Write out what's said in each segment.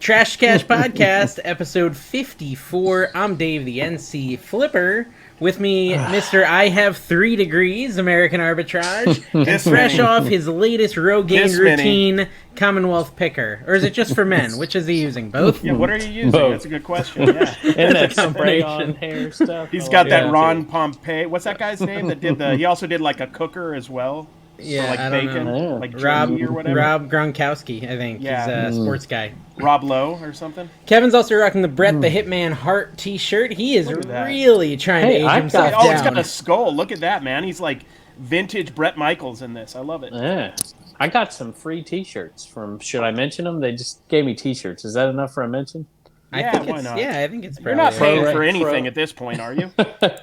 Trash Cash Podcast, episode 54. I'm Dave, the NC Flipper. With me, Mr. I Have 3 Degrees, American Arbitrage, and fresh off his latest Rogaine routine, Commonwealth Picker. Or is it just for men? Which is he using? Both? Yeah, what are you using? Both. That's a good question. Yeah. And that spray-on hair stuff. He's got that Ron Pompei. What's that guy's name that did the? He also did like a cooker as well. Yeah, like I don't bacon, know. like Rob or whatever. Rob Gronkowski, I think. Yeah. He's a sports guy. Rob Lowe or something. Kevin's also rocking the Brett the Hitman Hart t-shirt. He is really trying to age himself down. Oh, it's got a skull. Look at that, man. He's like vintage Brett Michaels in this. I love it. Yeah. I got some free t-shirts from, should I mention them? They just gave me t-shirts. Is that enough for a mention? Yeah, why not? Yeah, I think it's You're not paying for anything at this point, are you?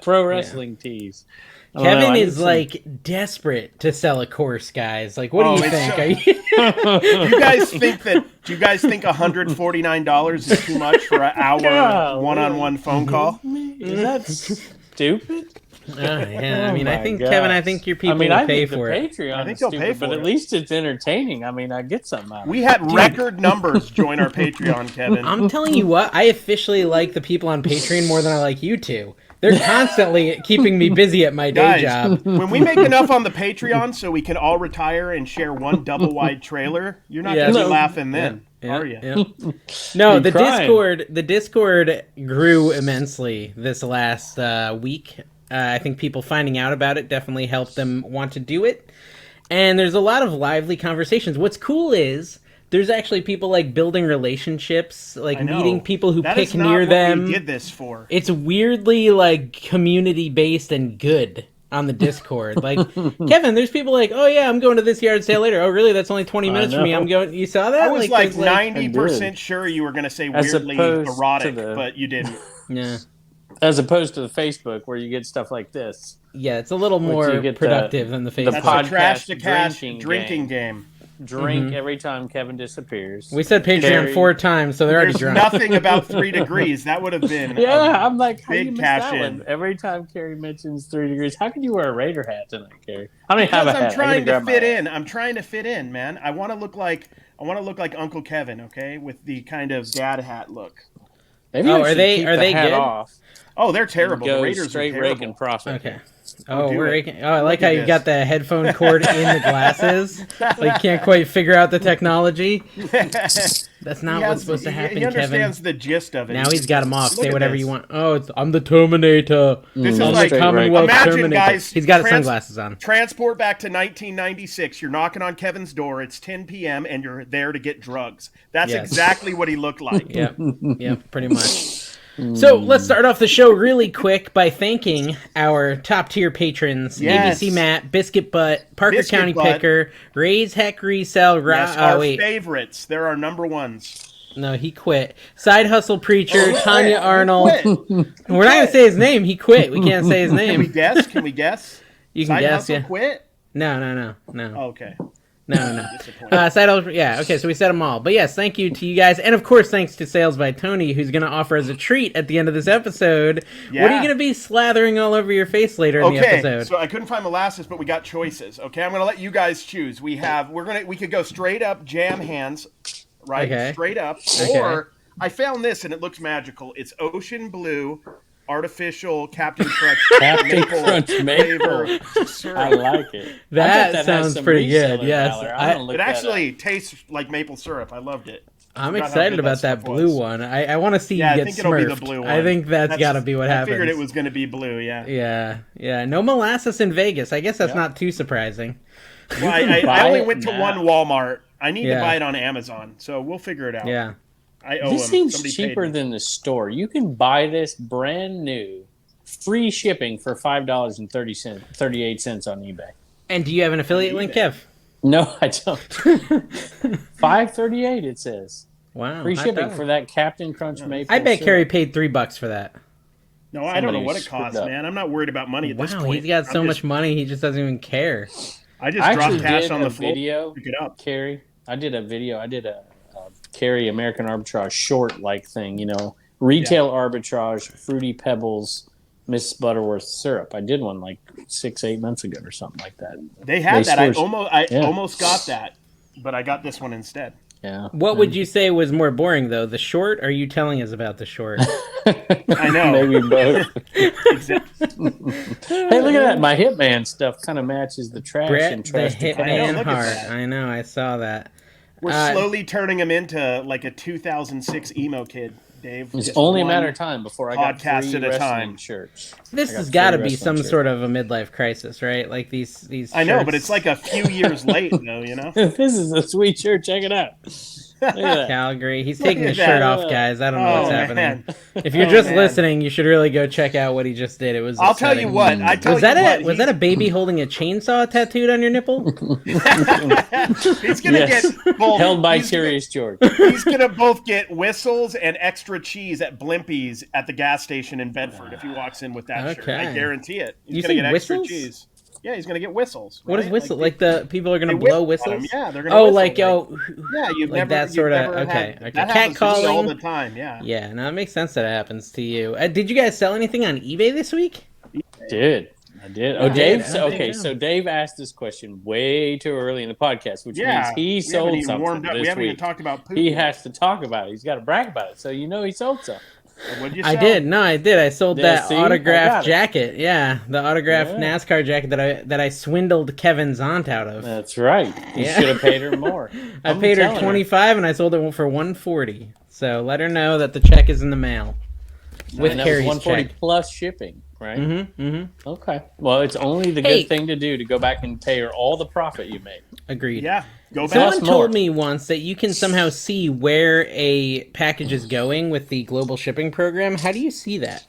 Pro wrestling tees. Kevin is like desperate to sell a course, guys. Like, what do you think? Do you guys think $149 is too much for an hour one-on-one phone call? Is that stupid? Yeah, I mean, I think Kevin, I think your people will pay for it. Patreon I think they'll pay for it, but at least it's entertaining. I mean, I get something out of it. We had record numbers join our Patreon, Kevin. I'm telling you what, I officially like the people on Patreon more than I like you two. They're constantly keeping me busy at my day job. When we make enough on the Patreon so we can all retire and share one double-wide trailer, you're not going to be laughing then, are you? Yeah. No, the Discord grew immensely this last week. I think people finding out about it definitely helped them want to do it. And there's a lot of lively conversations. What's cool is there's actually people like building relationships, like meeting people who pick near them. We did this for. It's weirdly like community based and good on the Discord. Like, Kevin, there's people like, oh yeah, I'm going to this yard sale later. Oh really? That's only 20 minutes for me. I'm going. You saw that? I was like 90% sure you were going to say weirdly erotic, but you didn't. Yeah. As opposed to the Facebook where you get stuff like this. Yeah, it's a little more productive than the Facebook. That's a trash to cash drinking game. Drink every time Kevin disappears. We said Patreon 4 times, so they're already drunk. Nothing about 3 degrees. That would have been I'm like, how do you miss cash that in. one? Every time Carrie mentions 3 degrees, how can you wear a Raider hat tonight, Carrie? I don't even have a hat. I'm trying to fit in. I'm trying to fit in, man. I want to look like Uncle Kevin, okay, with the kind of dad hat look. Maybe are they good? Off. Oh, they're terrible. The Raiders straight are terrible. Reagan profit. Okay. We're Reagan. Oh, I like how you got the headphone cord in the glasses. Like you can't quite figure out the technology. That's not what's supposed to happen, Kevin. He understands the gist of it. Now he's got them off. Say whatever you want. Oh, I'm the Terminator. This is like Commonwealth Terminator. Guys, he's got his sunglasses on. Transport back to 1996. You're knocking on Kevin's door. It's 10 p.m. and you're there to get drugs. That's exactly what he looked like. Yeah, pretty much. So let's start off the show really quick by thanking our top tier patrons: ABC Matt, Biscuit Butt, Parker County Picker, Ray's Heck Resell, our favorites. They're our number ones. No, he quit. Side Hustle Preacher, Tanya Arnold. We're not gonna say his name. He quit. We can't say his name. Can we guess? You can guess. Hustle quit? No. Oh, okay. No. Okay, so we said them all. But yes, thank you to you guys. And of course, thanks to Sales by Tony, who's going to offer us a treat at the end of this episode. Yeah. What are you going to be slathering all over your face later in the episode? So I couldn't find molasses, but we got choices. Okay, I'm going to let you guys choose. We could go straight up jam hands, right? Okay. Straight up. Okay. Or I found this and it looks magical. It's ocean blue artificial Captain Crunch maple. I like it. That sounds pretty good. Yes, it actually tastes like maple syrup. I loved it. I'm excited about that blue one. I want to see you get smurfed. It'll be the blue one. I think that's got to be what happens. I figured it was going to be blue. Yeah. No molasses in Vegas. I guess that's not too surprising. Well, I only went to one Walmart. I need to buy it on Amazon, so we'll figure it out. Yeah. This seems cheaper than the store. You can buy this brand new, free shipping for $5.38 on eBay. And do you have an affiliate link, Kev? No, I don't. $5.38 it says. Wow. Free shipping for that Captain Crunch maple. I bet Carrie paid $3 for that. No, I don't know what it costs, man. I'm not worried about money at this point. He's got so much money, he just doesn't even care. I just dropped cash on the floor. Pick it up, Carrie. I did a Carrie American Arbitrage short-like thing, retail arbitrage, Fruity Pebbles, Miss Butterworth syrup. I did one like 6-8 months ago or something like that. They had that. I almost got that, but I got this one instead. Yeah. What would you say was more boring, though? The short, or are you telling us about the short? I know. Maybe both. Exactly. Hey, look at that. My Hitman stuff kind of matches the trash Brett, and the trash to Hitman look at heart. that. I know, I saw that. We're slowly turning him into like a 2006 emo kid, Dave. It's Just only a one matter of time before I got podcast free at a wrestling time. shirts. This has got to be some sort of a midlife crisis, right? Like these I know, shirts. but it's like a few years late, though, you know? This is a sweet shirt. Check it out. Look at that. Calgary. He's Look taking at his shirt that. off, guys. I don't know what's happening. Man. If you're just listening, you should really go check out what he just did. It was. I'll tell you what. Was that a baby holding a chainsaw tattooed on your nipple? He's gonna get both. Held by Curious George. He's gonna both get whistles and extra cheese at Blimpies at the gas station in Bedford if he walks in with that shirt. I guarantee it. He's gonna get extra cheese. Yeah, he's gonna get whistles. Right? What is whistle? Like the people are gonna blow whistles? Yeah, they're gonna. Whistle, yeah, you've like never that sort of okay. That cat calling all the time. Yeah. Yeah, no, it makes sense that it happens to you. Did you guys sell anything on eBay this week? I did. Oh, Dave. So Dave asked this question way too early in the podcast, which means he sold something this week. We haven't even talked about poop. He has to talk about it. He's got to brag about it. So he sold something. What'd you sell? I did. No, I did. I sold that autographed jacket. Yeah, the autographed NASCAR jacket that I swindled Kevin's aunt out of. That's right. You should have paid her more. I paid her $25 and I sold it for $140. So let her know that the check is in the mail with Carrie's $140 check plus shipping. Right. Mm-hmm. Okay. Well, it's only the good thing to do to go back and pay her all the profit you made. Agreed. Yeah. Go back. Someone told me once that you can somehow see where a package is going with the global shipping program. How do you see that?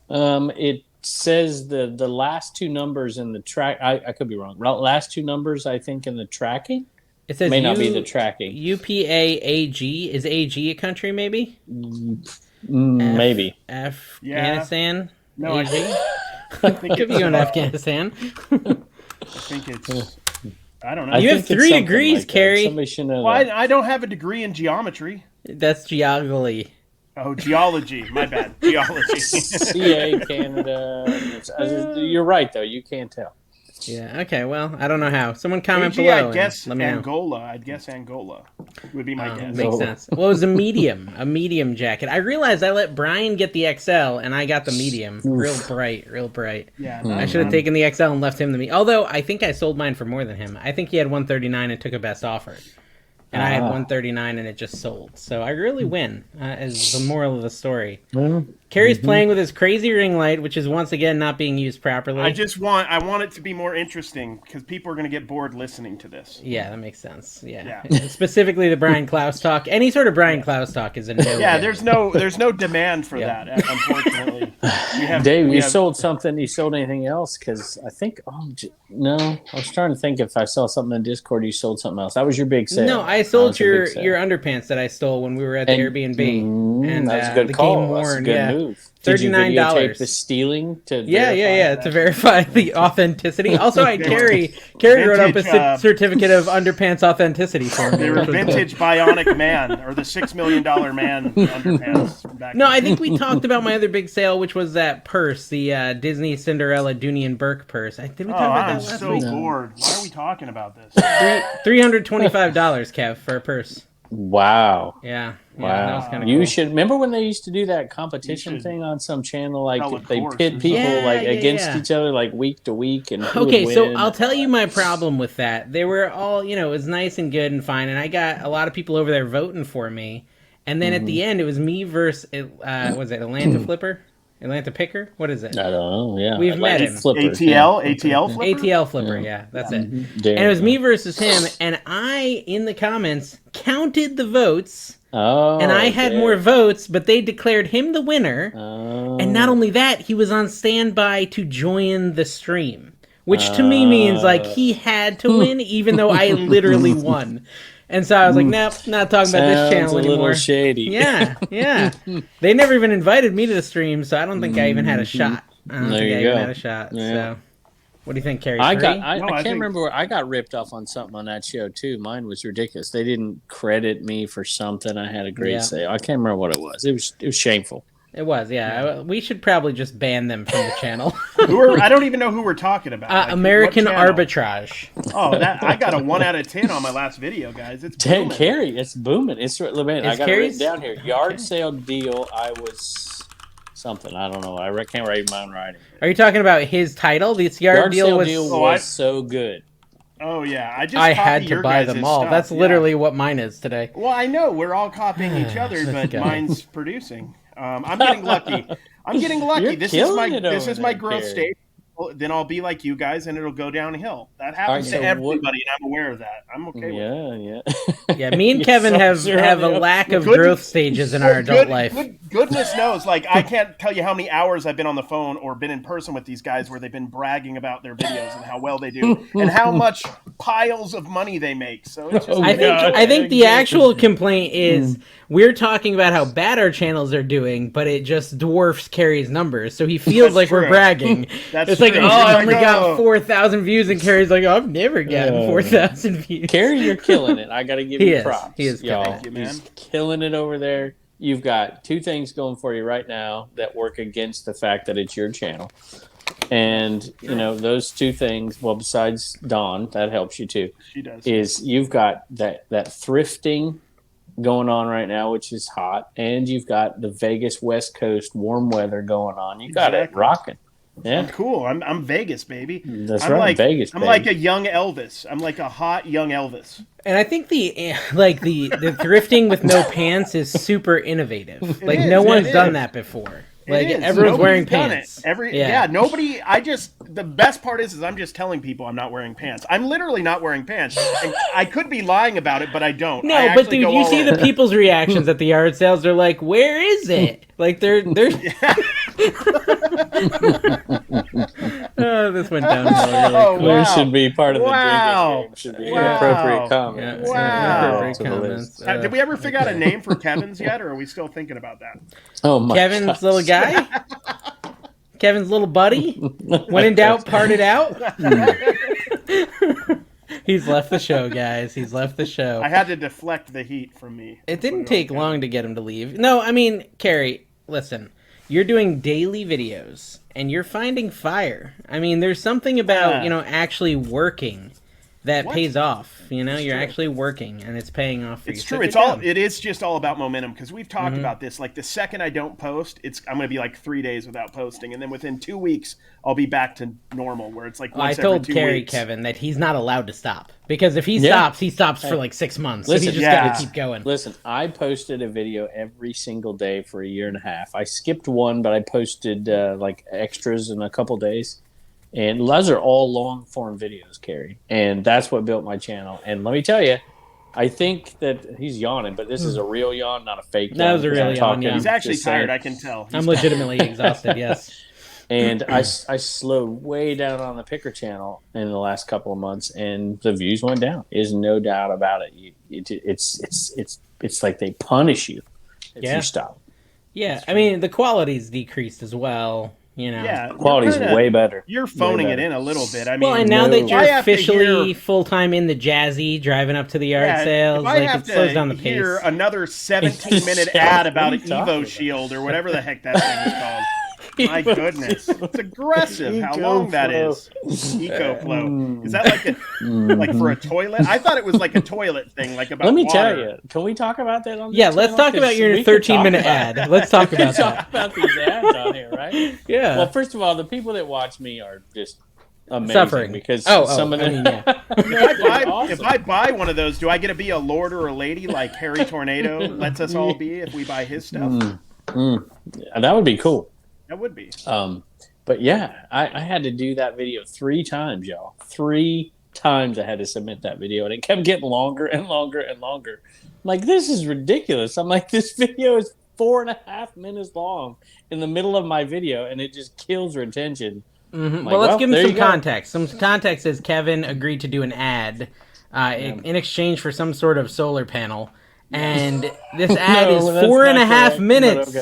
It says the last two numbers in the track. I could be wrong. Last two numbers, I think, in the tracking. It says may not be the tracking. UPAAG. Is AG a country? Maybe. Maybe. Afghanistan. No, I think could be in Afghanistan. I think it's. I don't know. You have 3 degrees, like Carrie. Somebody should know that. That. I don't have a degree in geometry. That's geology. Oh, geology. My bad. Geology. CA, Canada. You're right, though. You can't tell. Yeah, okay, well, I don't know how. Someone comment AG, below. I guess let me Angola. I'd guess Angola would be my guess. Makes sense. Well, it was a medium jacket. I realized I let Brian get the XL, and I got the medium. Real bright. Yeah, I should have taken the XL and left him the medium. Although, I think I sold mine for more than him. I think he had $139 and took a best offer. And I had $139 and it just sold. So I really win, is the moral of the story. Carrie's playing with his crazy ring light, which is once again not being used properly. I want it to be more interesting because people are going to get bored listening to this. Yeah, that makes sense. Yeah. Specifically the Brian Klaus talk. Any sort of Brian Klaus talk is a no. Yeah, there's no demand for that, unfortunately. Dave, you sold something. You sold anything else? Because I think, no. I was trying to think if I saw something in Discord, you sold something else. That was your big sale. No, I sold your underpants that I stole when we were at the Airbnb. And that was a good call. That's a good move. Did you videotape the stealing to to verify the authenticity. Also, Carrie wrote up a certificate of underpants authenticity for me. They were vintage Bionic Man or the $6 million man underpants. No, I think we talked about my other big sale, which was that purse, the Disney Cinderella Dooney and Burke purse. Did we talk about that last week? I'm so bored. Why are we talking about this? $325, Kev, for a purse. Wow. Yeah. That was kind of cool. You should remember when they used to do that competition thing on some channel, like they pit people against each other like week to week. And so I'll tell you my problem with that. They were all, it was nice and good and fine, and I got a lot of people over there voting for me. And then at the end, it was me versus was it Atlanta Flipper? Atlanta Picker? What is it? I don't know. Yeah, we've met him. ATL Flipper. ATL Flipper. Yeah, that's it. And it was me versus him, and I in the comments counted the votes. And I had more votes, but they declared him the winner. And not only that, he was on standby to join the stream, which to me means like he had to win, even though I literally won. And so I was like, nope, not talking about this channel anymore. A little shady. Yeah. They never even invited me to the stream, so I don't think I even had a shot. So, what do you think, Carrie? I can't remember. I got ripped off on something on that show too. Mine was ridiculous. They didn't credit me for something. I had a great sale. I can't remember what it was. It was shameful. It was, yeah. We should probably just ban them from the channel. I don't even know who we're talking about. Like, American Arbitrage. Oh, I got a 1 out of 10 on my last video, guys. It's booming. Carrie, it's booming. It's I got it written down here. Yard sale deal. I was something. I don't know. I can't write my own writing. Are you talking about his title? This yard deal was so good. Oh yeah, I had to buy them all. Stuff. That's literally what mine is today. Well, I know we're all copying each other, but mine's producing. I'm getting lucky. This is my growth stage. Then I'll be like you guys, and it'll go downhill. That happens to everybody, and I'm aware of that. I'm okay with it. Yeah. Me and Kevin have a lack of growth stages in our adult life. Goodness knows, like I can't tell you how many hours I've been on the phone or been in person with these guys where they've been bragging about their videos and how well they do and how much piles of money they make. So it's just I think the actual complaint is we're talking about how bad our channels are doing, but it just dwarfs Carrie's numbers. So he feels like we're bragging. It's like, I only got 4,000 views, and Carrie's like, I've never gotten 4,000 views. Carrie, you're killing it. I got to give you props. He is y'all. Thank you, man. He's killing it over there. You've got 2 things going for you right now that work against the fact that it's your channel. And, those 2 things, well, besides Dawn, that helps you too. She does. Is you've got that thrifting going on right now, which is hot, and you've got the Vegas West Coast warm weather going on. You got it rocking. Yeah, I'm cool. I'm Vegas, baby. That's right, Vegas. I'm like a young Elvis. I'm like a hot young Elvis. And I think the thrifting with no pants is super innovative. No one's done that before. Everyone's wearing pants. Nobody. The best part is I'm just telling people I'm not wearing pants. I'm literally not wearing pants. And I could be lying about it, but I don't. No, but dude, you see the people's reactions at the yard sales. They're like, "Where is it?" Like they're. Oh, this went down really quick. There should be part of the drinking game. Should be appropriate comment. Did we ever figure out a name for Kevin's yet, or are we still thinking about that? Oh my! Kevin's little guy. Kevin's little buddy. When in doubt, part it out. He's left the show, guys. He's left the show. I had to deflect the heat from me. It didn't take long to get him to leave. No, I mean, Carrie, listen. You're doing daily videos, and you're finding fire. I mean, there's something about, actually working that pays off. You're actually working, and it's paying off for you. It's true. It is just all about momentum, because we've talked about this. Like, the second I don't post, I'm going to be like 3 days without posting, and then within 2 weeks, I'll be back to normal, where it's like once every 2 weeks. I told Carrie, Kevin, that he's not allowed to stop, because if he stops for like 6 months. Listen, so he just got to keep going. Listen, I posted a video every single day for a year and a half. I skipped one, but I posted like extras in a couple days. And those are all long-form videos, Carrie. And that's what built my channel. And let me tell you, I think that he's yawning, but this is a real yawn, not a fake yawn. That was a real yawn, He's actually tired, I can tell. I'm legitimately exhausted, yes. And I slowed way down on the Picker channel in the last couple of months, and the views went down. There's no doubt about it. It's like they punish you if you stop. Yeah, I mean, the quality's decreased as well. The quality's way better. You're phoning it in a little bit. I mean, well, and now that you're officially full-time in the Jazzy, driving up to the yard sales, it slows down the pace. Hear another 17-minute ad about an Evo Shield or whatever the heck that thing is called. My goodness, it's aggressive how long that is. EcoFlow. Is that like for a toilet? I thought it was like a toilet thing, like about. Let me water. tell you. Can we talk about that on? Let's talk about your 13-minute ad. Let's talk about that. Talk about these ads on here, right? Yeah. Well, first of all, the people that watch me are just amazing suffering because some of them. If I buy one of those, do I get to be a lord or a lady like Harry Tornado lets us all be if we buy his stuff? That would be cool. That would be. But yeah, I had to do that video 3 times, y'all. 3 times I had to submit that video, and it kept getting longer and longer and longer. I'm like, this is ridiculous. I'm like, this video is 4.5 minutes long in the middle of my video, and it just kills retention. Mm-hmm. Like, well, let's give him some context. Some context is Kevin agreed to do an ad in exchange for some sort of solar panel, and this ad is 4.5 minutes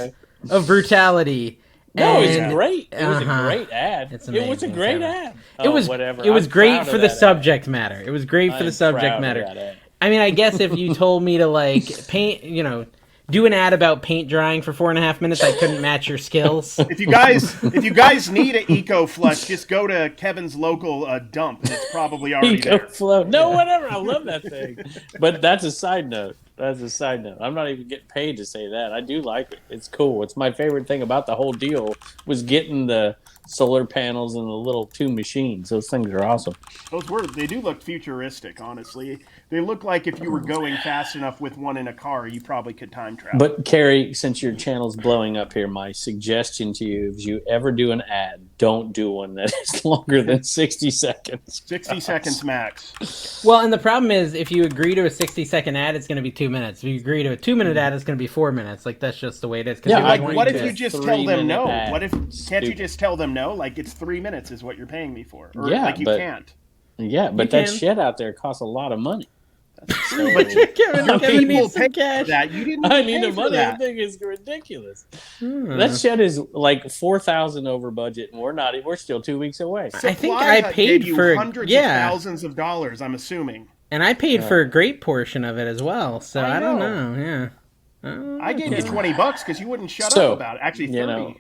of brutality. No, it was great. It was a great ad. It was a great ad. It was whatever. It was great for the subject matter. It was great for the subject matter. I mean, I guess if you told me to paint, do an ad about paint drying for 4.5 minutes, I couldn't match your skills. If you guys need an Eco Flush, just go to Kevin's local dump. It's probably already there. Flow. No, whatever. I love that thing. But that's a side note. I'm not even getting paid to say that. I do like it. It's cool. It's my favorite thing about the whole deal was getting the solar panels and the little 2 machines. Those things are awesome. They do look futuristic, honestly. They look like if you were going fast enough with one in a car, you probably could time travel. But Carrie, since your channel's blowing up here, my suggestion to you, if you ever do an ad, don't do one that is longer than 60 seconds. 60 seconds max. Well, and the problem is, if you agree to a 60-second ad, it's going to be 2 minutes. If you agree to a 2-minute ad, it's going to be 4 minutes. Like, that's just the way it is. Yeah, like, what if you just tell them no? Can't you just tell them no? Like, it's 3 minutes is what you're paying me for. Or, yeah, like, you can't. Yeah, but that shit out there costs a lot of money. True, but people pay for that. You didn't. I need the money. That thing is ridiculous. That shit is like $4,000 over budget, and we're still 2 weeks away. I think I paid for hundreds of thousands of dollars. I'm assuming, and I paid for a great portion of it as well. So I don't know. Yeah. I gave you $20 because you wouldn't shut up about it. Actually, 30.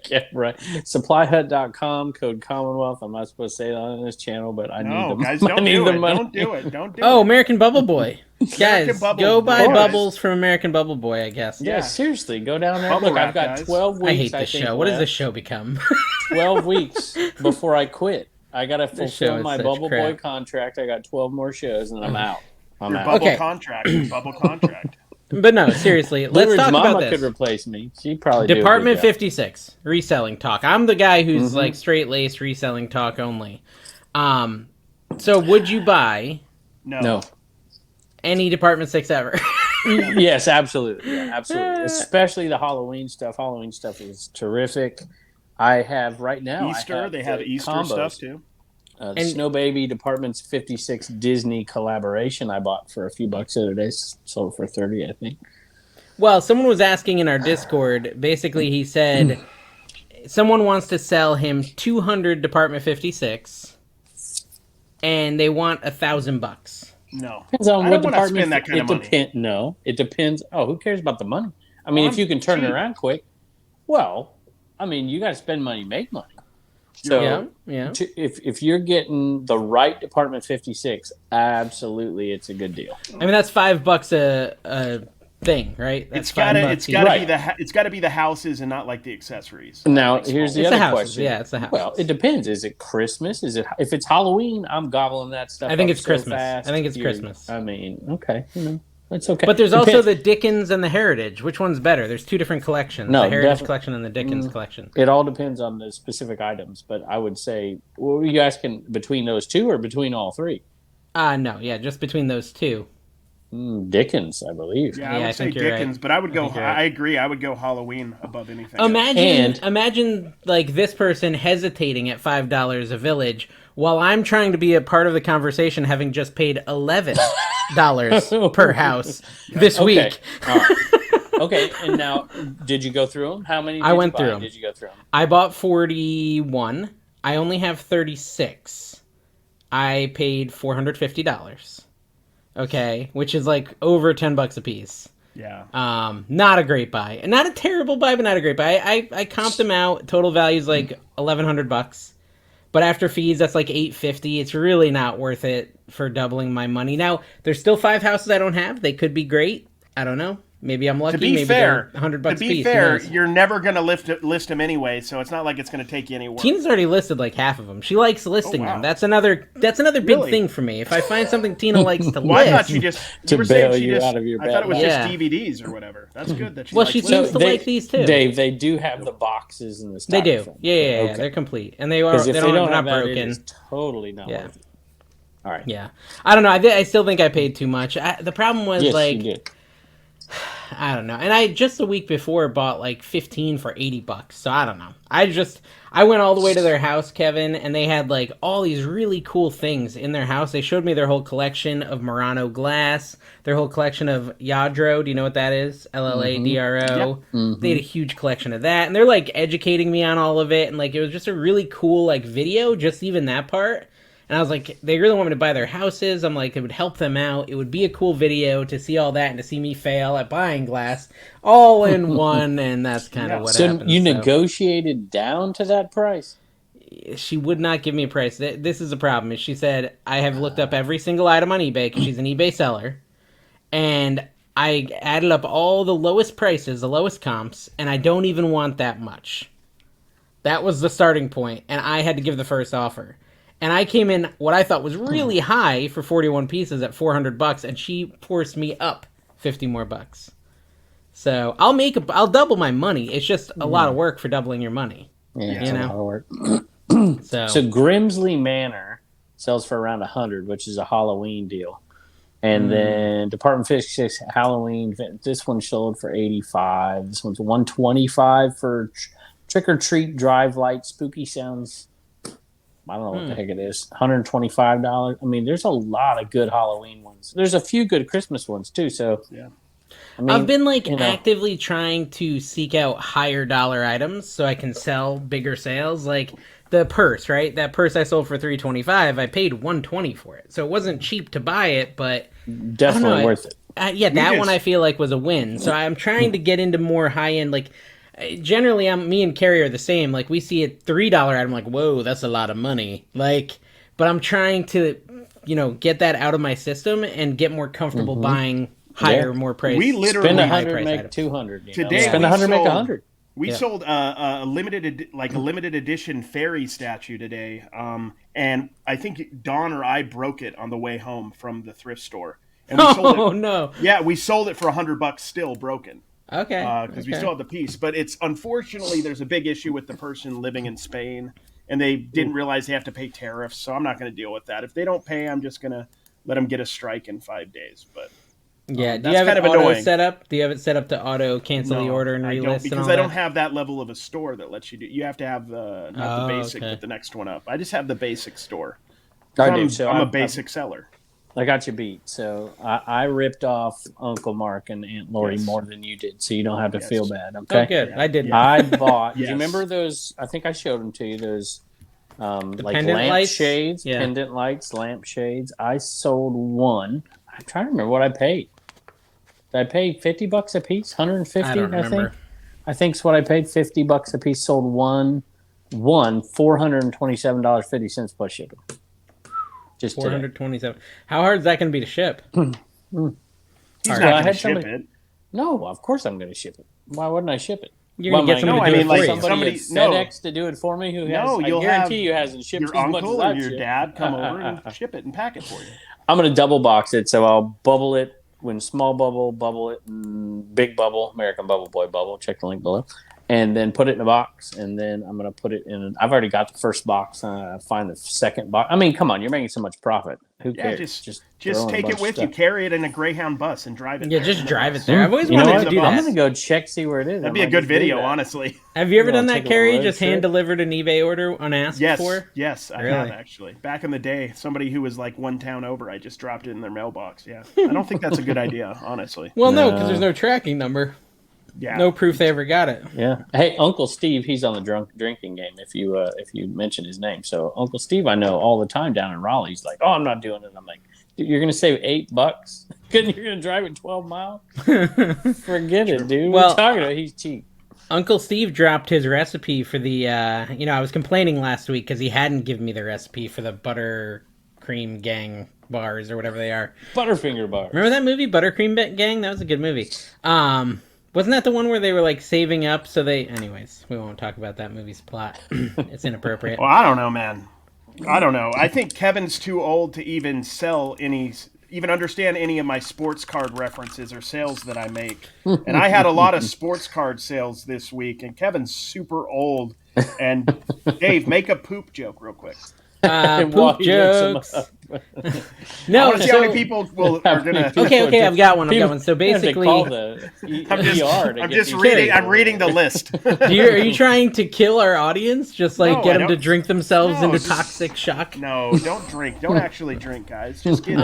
Yeah, right. SupplyHut.com, code Commonwealth. I'm not supposed to say that on this channel, but I need the guys, money. Don't do it. Oh, American Bubble Boy. Guys, go buy bubbles from American Bubble Boy, I guess. Yeah, seriously, go down there. Look, I've got 12 weeks. I hate this show. What does this show become? 12 weeks before I quit. I got to fulfill my Bubble Boy contract. I got 12 more shows, and I'm out. Bubble contract. But no, seriously, let's talk about this. Could replace me. She probably Department 56 reselling talk. I'm the guy who's like straight laced reselling talk only. So would you buy? No. Any Department 6 ever? Yes, absolutely. Yeah, absolutely. Especially the Halloween stuff. Halloween stuff is terrific. I have right now. Easter. They have Easter combos. Stuff too. The Snow Baby Department's 56 Disney collaboration I bought for a few bucks the other day. Sold for 30, I think. Well, someone was asking in our Discord. Basically, he said someone wants to sell him 200 Department 56, and they want $1,000. No, depends on I what don't want to spend that kind of money. No, it depends. Oh, who cares about the money? I mean, if you can turn it around quick, well, I mean, you got to spend money, make money. So if you're getting the right Department 56, absolutely, it's a good deal. I mean, that's $5 a thing, right? That's it's got to be the houses and not like the accessories. Now, here's the other question. Yeah, it's the house. Well, it depends. Is it Christmas? If it's Halloween, I'm gobbling that stuff. I think it's so Christmas. Fast. I think it's Christmas. I mean, okay, it's okay. But there's also the Dickens and the Heritage. Which one's better? There's 2 different collections: the Heritage collection and the Dickens collection. It all depends on the specific items, but I would say, well, were you asking between those 2 or between all 3? No, just between those 2. Dickens, I believe. Yeah, I would say Dickens, right. But I would go. I agree. I would go Halloween above anything. Imagine like this person hesitating at $5 a village while I'm trying to be a part of the conversation, having just paid $11 per house this week. Okay, and now, did you go through them? How many? I went through them. Did you go through them? I bought 41. I only have 36. I paid $450. Okay, which is like over $10 a piece. Yeah. Not a great buy. Not a terrible buy, but not a great buy. I comped them out. Total value is like $1,100. But after fees, that's like $850. It's really not worth it for doubling my money. Now, there's still 5 houses I don't have. They could be great. I don't know. Maybe I'm lucky. Maybe they're $100 a piece. To be fair, you're never going to list them anyway, so it's not like it's going to take you anywhere. Tina's already listed like half of them. She likes listing them. That's another big thing for me. If I find something Tina likes to list, I thought you just to bail you out of your bed. I thought it was just DVDs or whatever. That's good. That she seems to like these too. Dave, they do have the boxes and the stuff. They do. Yeah. They're complete, and they're not broken. It is totally not worth it. All right. Yeah, I don't know. I still think I paid too much. The problem was you did. I don't know. And I just the week before bought like 15 for $80. So I don't know. I went all the way to their house, Kevin, and they had like all these really cool things in their house. They showed me their whole collection of Murano glass, their whole collection of Lladro. Do you know what that is? LLADRO. Yep. Mm-hmm. They had a huge collection of that. And they're like educating me on all of it. And like it was just a really cool like video, just even that part. And And I was like, they really want me to buy their houses. I'm like, it would help them out. It would be a cool video to see all that and to see me fail at buying glass all in one. And that's kind of what happened. You negotiated down to that price? She would not give me a price. This is the problem. She said, I have looked up every single item on eBay because she's an eBay seller. And I added up all the lowest prices, the lowest comps, and I don't even want that much. That was the starting point, and I had to give the first offer. And I came in what I thought was really high for 41 pieces at $400, and she forced me up 50 more bucks. So I'll double my money. It's just a lot of work for doubling your money. Yeah, it's a lot of work. So Grimsley Manor sells for around $100, which is a Halloween deal. And then Department 56 Halloween, this one sold for $85. This one's $125 for Trick or Treat Drive Light Spooky Sounds. I don't know what the heck it is. $125. I mean, there's a lot of good Halloween ones. There's a few good Christmas ones too. So yeah. I mean, I've been actively trying to seek out higher dollar items so I can sell bigger sales. Like the purse, right? That purse I sold for $325, I paid $120 for it. So it wasn't cheap to buy it, but definitely worth it. That one I feel like was a win. So I'm trying to get into more high end. Like generally, me and Carrie are the same. Like we see a $3 item, like whoa, that's a lot of money. Like, but I'm trying to, get that out of my system and get more comfortable buying higher, more price. We literally spend 100, make 200. Today, spend 100, make 100. We sold a limited edition fairy statue today, and I think Dawn or I broke it on the way home from the thrift store. And we sold it. No! Yeah, we sold it for $100, still broken. Okay. Because we still have the piece, but it's unfortunately there's a big issue with the person living in Spain, and they didn't realize they have to pay tariffs. So I'm not going to deal with that. If they don't pay, I'm just going to let them get a strike in 5 days. But yeah, do you have it auto set up? Do you have it set up to auto cancel the order and relist? Because I don't have that level of a store that lets you do. You have to have not the basic, but the next one up. I just have the basic store. I'm a basic seller. I got you beat. So I ripped off Uncle Mark and Aunt Lori more than you did, so you don't have to feel bad. Okay, good. I did. I bought. Do you remember those? I think I showed them to you. Those like lamp shades, pendant lights, lamp shades. I sold one. I'm trying to remember what I paid. Did I pay $50 a piece? 150? I don't remember. I think's what I paid. $50 a piece. Sold one $427.50 plus shipping. Just $427. How hard is that going to be to ship? He's not going to ship it. No, of course I'm going to ship it. Why wouldn't I ship it? You're going to get somebody to do it for you. Somebody at FedEx to do it for me who has, I guarantee you hasn't shipped your as much uncle as or your dad come over and ship it and pack it for you. I'm going to double box it, so I'll bubble it when small bubble it, and big bubble, American Bubble Boy bubble. Check the link below. And then put it in a box, and then I'm going to put it in. I've already got the first box. Find the second box. I mean, come on, you're making so much profit. Who cares? Just take it with you. Carry it in a Greyhound bus and drive it. Yeah, just drive it there. I've always wanted to do that. I'm going to go see where it is. That'd be a good video, honestly. Have you ever done that, Carrie? Just hand delivered an eBay order unasked for? Yes, I have actually. Back in the day, somebody who was like one town over, I just dropped it in their mailbox. Yeah, I don't think that's a good idea, honestly. Well, no, because there's no tracking number. Yeah. No proof they ever got it. Yeah. Hey, Uncle Steve, he's on the drinking game if you mention his name. So Uncle Steve, I know all the time down in Raleigh. He's like, "Oh, I'm not doing it." I'm like, "Dude, you're gonna save $8? You're gonna drive it 12 miles? Forget it, dude. Well, we're talking about he's cheap." Uncle Steve dropped his recipe for the. I was complaining last week because he hadn't given me the recipe for the buttercream gang bars or whatever they are. Butterfinger bars. Remember that movie, Buttercream Gang? That was a good movie. Wasn't that the one where they were like saving up so they... Anyways, we won't talk about that movie's plot. It's inappropriate. Well, I don't know, man. I don't know. I think Kevin's too old to even understand any of my sports card references or sales that I make. And I had a lot of sports card sales this week, and Kevin's super old. And Dave, make a poop joke real quick. Poop jokes. No, I want to see how many people are gonna. Okay, I've got one. So basically, I'm just reading. I'm reading the list. Are you trying to kill our audience? Just like get them to drink themselves into toxic shock? No, don't drink. Don't actually drink, guys. Just get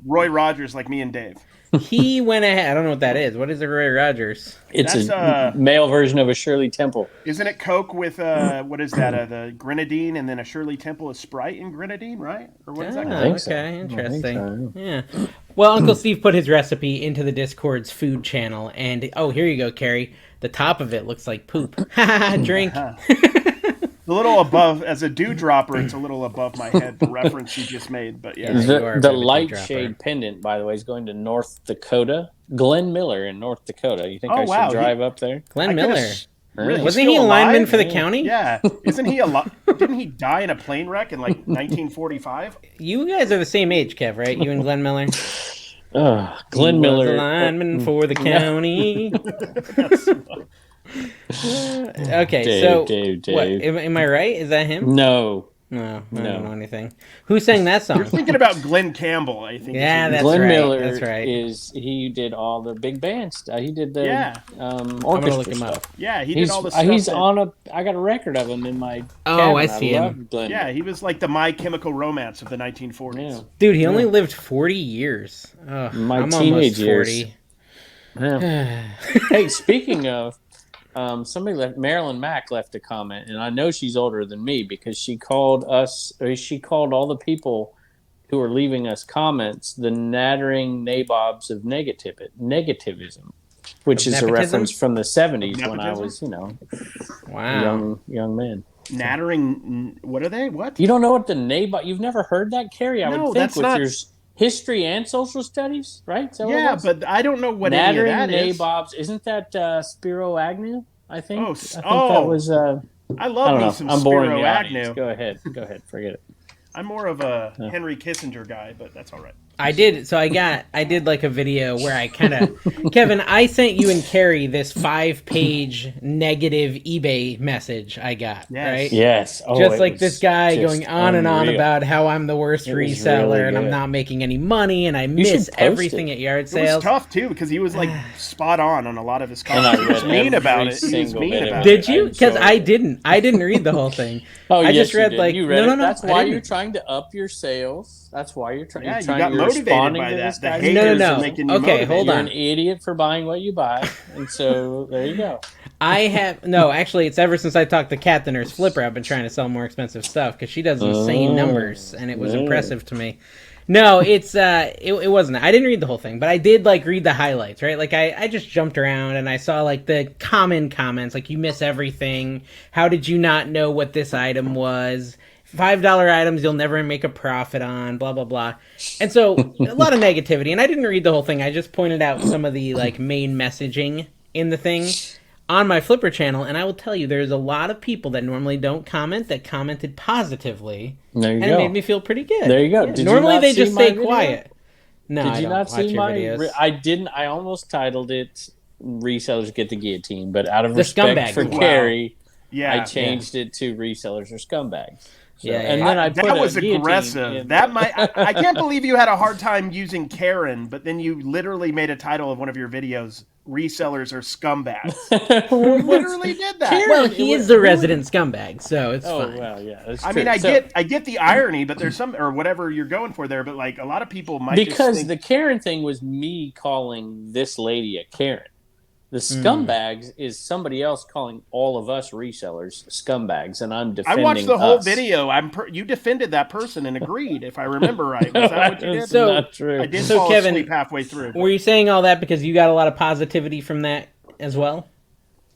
Roy Rogers like me and Dave. He went ahead. I don't know what that is. What is a Roy Rogers? It's a male version of a Shirley Temple. Isn't it Coke with what is that? The grenadine, and then a Shirley Temple is Sprite and grenadine, right? Or what is that? Okay, interesting. Yeah. Well, Uncle Steve put his recipe into the Discord's food channel, and here you go, Carrie. The top of it looks like poop. Drink. A little above, as a dewdropper, it's a little above my head, the reference you just made. But yeah. The light shade pendant, by the way, is going to North Dakota. Glenn Miller in North Dakota. You think I should drive up there? Glenn Miller. Really? Wasn't he a lineman for the county? Yeah. Isn't he Didn't he die in a plane wreck in like 1945? You guys are the same age, Kev, right? You and Glenn Miller? Glenn Miller. Was a lineman for the county. Okay, Dave. What, am I right? Is that him? No. No, I don't know anything. Who sang that song? You're thinking about Glenn Campbell, I think. Yeah, that's Glenn right. Miller that's right. He did all the big band stuff. He did the I'm orchestra gonna look him stuff. up. Yeah, he did all the stuff. He's I got a record of him in my cabin. I see him. Yeah, he was like the My Chemical Romance of the 1940s. Yeah. Dude, he only lived 40 years. My I'm teenage almost 40. years. Yeah. Hey, speaking of, Marilyn Mack left a comment, and I know she's older than me because she called all the people who are leaving us comments the nattering nabobs of negativism, which is a reference from the 70s when I was, young man. Nattering, what are they? What? You don't know what the nabob? You've never heard that, Carrie? I would think with your history and social studies, right? Yeah, but I don't know what nattering any of that nabobs. Isn't that Spiro Agnew? I think. I think that was. I love me some Spiro Agnew. Go ahead. Forget it. I'm more of a Henry Kissinger guy, but that's all right. I did like a video where I kind of, Kevin, I sent you and Carrie this 5-page negative eBay message I got, right? Yes. Just like this guy going on and on about how I'm the worst reseller and I'm not making any money and I miss everything at yard sales. It was tough too because he was like spot on a lot of his comments. He was mean about it. Did you? Because I didn't read the whole thing. I just read like no. That's why you're trying to up your sales. That's why you're trying. Yeah, you got motivated by that. The haters are making you motivated. Hold on. You're an idiot for buying what you buy, and so there you go. Actually, it's ever since I talked to Kat, the nurse flipper, I've been trying to sell more expensive stuff because she does insane numbers, and it was impressive to me. No, it wasn't. I didn't read the whole thing, but I did read the highlights, right? Like I just jumped around and I saw the common comments, like you miss everything. How did you not know what this item was? $5 items you'll never make a profit on, blah, blah, blah. And so a lot of negativity. And I didn't read the whole thing. I just pointed out some of the main messaging in the thing on my Flipper channel. And I will tell you, there's a lot of people that normally don't comment that commented positively. There you go. And it made me feel pretty good. There you go. Yeah. Normally they just stay quiet. No, Did you not see my videos. I didn't. I almost titled it "Resellers Get the Guillotine," but out of respect for Carrie, I changed it to "Resellers Are Scumbags." So, and then that was aggressive. I can't believe you had a hard time using Karen, but then you literally made a title of one of your videos, "Resellers Are Scumbags." You literally did that. Karen, well, he is the resident scumbag, so it's fine. Well, yeah, that's true. I mean, I get the irony, but there's some, or whatever you're going for there, but a lot of people might because the Karen thing was me calling this lady a Karen. The scumbags is somebody else calling all of us resellers scumbags, and I'm defending I watched the whole video. You defended that person and agreed, if I remember right. Was that what you did? So, not true. I did fall asleep halfway through. Were you saying all that because you got a lot of positivity from that as well?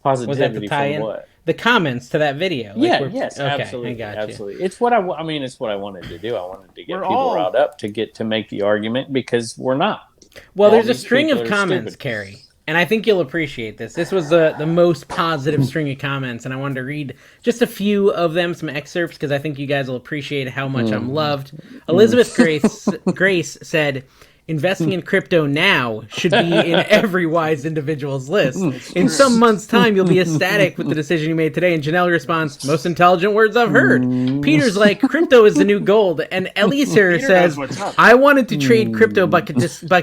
Positivity was that the tie-in? From what? The comments to that video. Yes, okay, absolutely. I got you. Absolutely. It's what it's what I wanted to do. I wanted to get people riled up to make the argument because we're not. Well, there's a string of comments, Carrie. And I think you'll appreciate this. This was the most positive string of comments, and I wanted to read just a few of them, some excerpts, because I think you guys will appreciate how much I'm loved. Elizabeth Grace said, "Investing in crypto now should be in every wise individual's list. In some months' time, you'll be ecstatic with the decision you made today." And Janelle responds, "Most intelligent words I've heard." Peter's like, "Crypto is the new gold." And Eliezer says, "I wanted to trade crypto, but